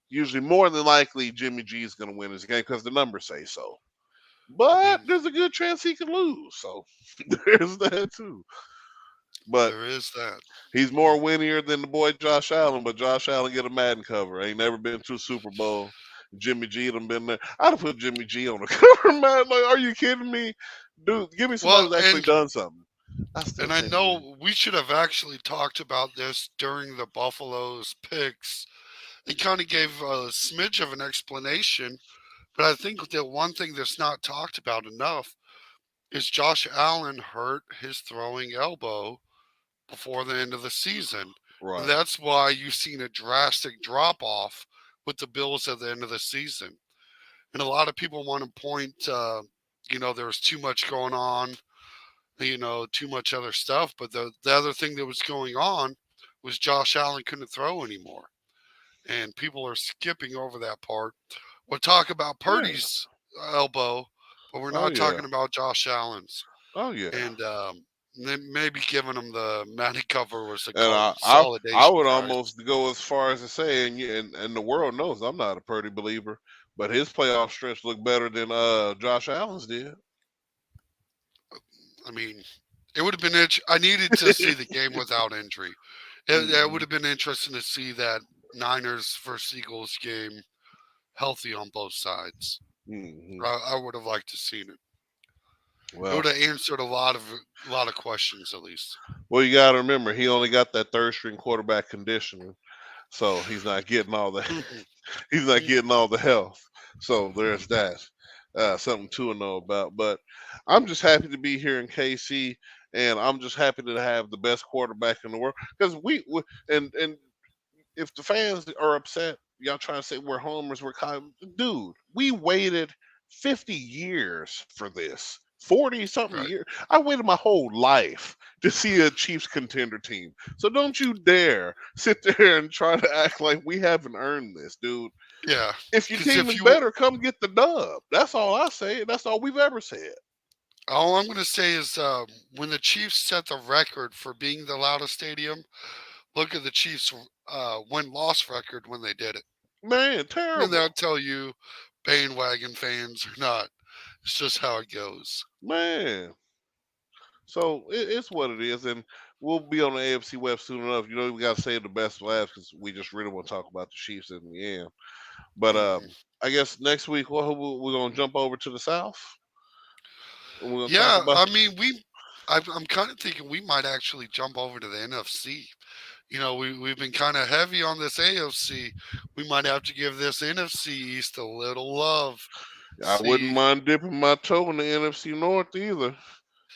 Usually, more than likely, Jimmy G is going to win this game because the numbers say so. I But mean, there's a good chance he can lose. So there's that too. But there is that. he's more winnier than the boy Josh Allen, but Josh Allen get a Madden cover. Ain't never been to a Super Bowl. Jimmy G done been there. I'd have put Jimmy G on the cover, man. Like, are you kidding me? Dude, give me somebody Well, who's actually done something. I still and I take Jimmy. know we should have actually talked about this during the Buffalo's picks. They kind of gave a smidge of an explanation, but I think the one thing that's not talked about enough is Josh Allen hurt his throwing elbow before the end of the season. And Right. that's why you've seen a drastic drop off with the Bills at the end of the season. And a lot of people want to point, there was too much going on, too much other stuff. But the other thing that was going on was Josh Allen couldn't throw anymore. And people are skipping over that part. We'll talk about Yeah. Purdy's elbow, but we're Oh not yeah. talking about Josh Allen's. Oh yeah. And maybe giving him the Manny cover was a And I consolidation would prize. almost go as far as to say, and the world knows I'm not a Purdy believer, but his playoff stretch looked better than Josh Allen's did. I mean, it would have been. I needed to see the game without injury. It would Hmm. have been interesting to see that Niners versus Eagles game healthy on both sides. Hmm. I would have liked to seen it. It would Well, have answered a lot of questions at least. well, you got to remember he only got that third string quarterback conditioning, so he's not getting all the he's not getting all the health. So there's that. Something to know about. But I'm just happy to be here in KC, and I'm just happy to have the best quarterback in the world because and if the fans are upset, y'all trying to say we're homers, dude. We waited 50 years for this. 40 something Right. years. I waited my whole life to see a Chiefs contender team. So don't you dare sit there and try to act like we haven't earned this, dude. Yeah. If your Because team if is you, better, come get the dub. That's all I say. That's all we've ever said. all I'm going to say is when the Chiefs set the record for being the loudest stadium, look at the Chiefs win-loss record when they did it. Man, And terrible. that'll tell you bandwagon fans or not. It's just how it goes. Man. So it's what it is, and we'll be on the AFC West soon enough. You know, we got to save the best for last because we just really want to talk about the Chiefs in the end. But Hmm. I guess next week we're gonna jump over to the South, and we're gonna talk Yeah, about. I mean, I'm kind of thinking we might actually jump over to the NFC. We've been kind of heavy on this AFC. We might have to give this NFC East a little love. I wouldn't See, mind dipping my toe in the NFC North either.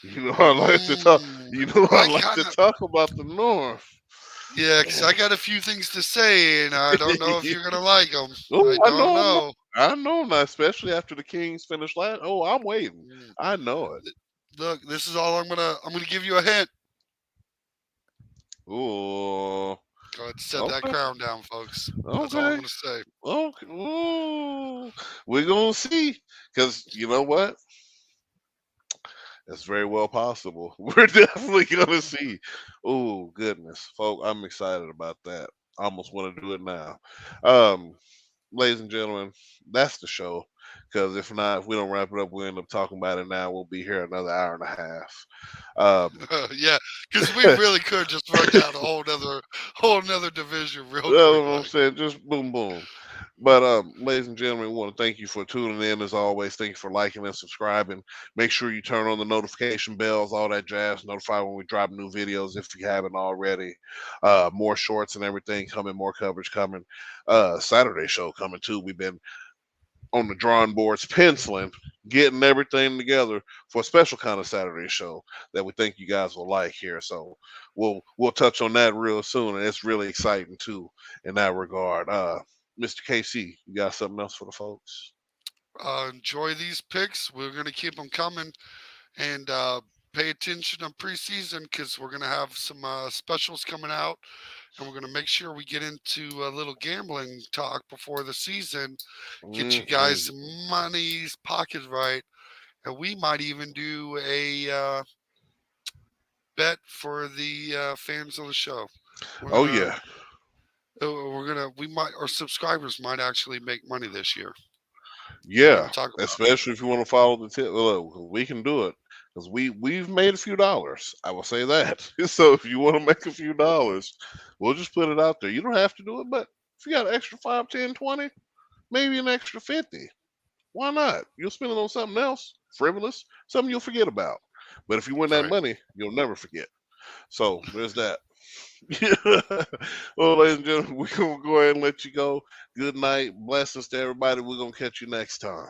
You know, I like to talk. mm, You know, I I like kind to of talk about the North. Yeah, 'cause I got a few things to say, and I don't know if you're gonna like them. Oh, I don't know. I know not, especially after the Kings finish last. Oh, I'm waiting. Mm. I know it. Look, this is all I'm gonna give you a hint. Oh, Go ahead and set that okay, crown down, folks. That's all I'm okay, gonna say. okay. Ooh, we're gonna see, because you know what? It's very well possible. We're definitely gonna see. Oh goodness, folk, I'm excited about that. I almost want to do it now. Um, Ladies and gentlemen, that's the show. Because if not, if we don't wrap it up, we end up talking about it now. We'll be here another hour and a half. Yeah, because we really could just run down a whole nother division real That's quick, what I'm like. saying. Just boom, boom. But ladies and gentlemen, we want to thank you for tuning in as always. Thank you for liking and subscribing. Make sure you turn on the notification bells, all that jazz. Notify when we drop new videos if you haven't already. More shorts and everything coming, more coverage coming. Saturday show coming too. We've been on the drawing boards penciling, getting everything together for a special kind of Saturday show that we think you guys will like here. So we'll touch on that real soon, and it's really exciting too in that regard. Mr. KC, you got something else for the folks? Enjoy these picks. We're gonna keep them coming, and pay attention on preseason because we're gonna have some specials coming out, and we're gonna make sure we get into a little gambling talk before the season. Get you guys Hmm. some money's pockets right, and we might even do a bet for the fans of the show. We're Oh gonna yeah, we might our subscribers might actually make money this year. We're yeah. gonna talk about it. Especially if you want to follow the tip, well, we can do it because we've made a few dollars. I will say that. So if you want to make a few dollars, we'll just put it out there. You don't have to do it, but if you got an extra 5, 10, 20, maybe an extra 50. Why not? You'll spend it on something else, frivolous, something you'll forget about. But if you win that Right. money, you'll never forget. So there's that. Well, ladies and gentlemen, we're gonna go ahead and let you go. Good night. Blessings to everybody. We're gonna catch you next time.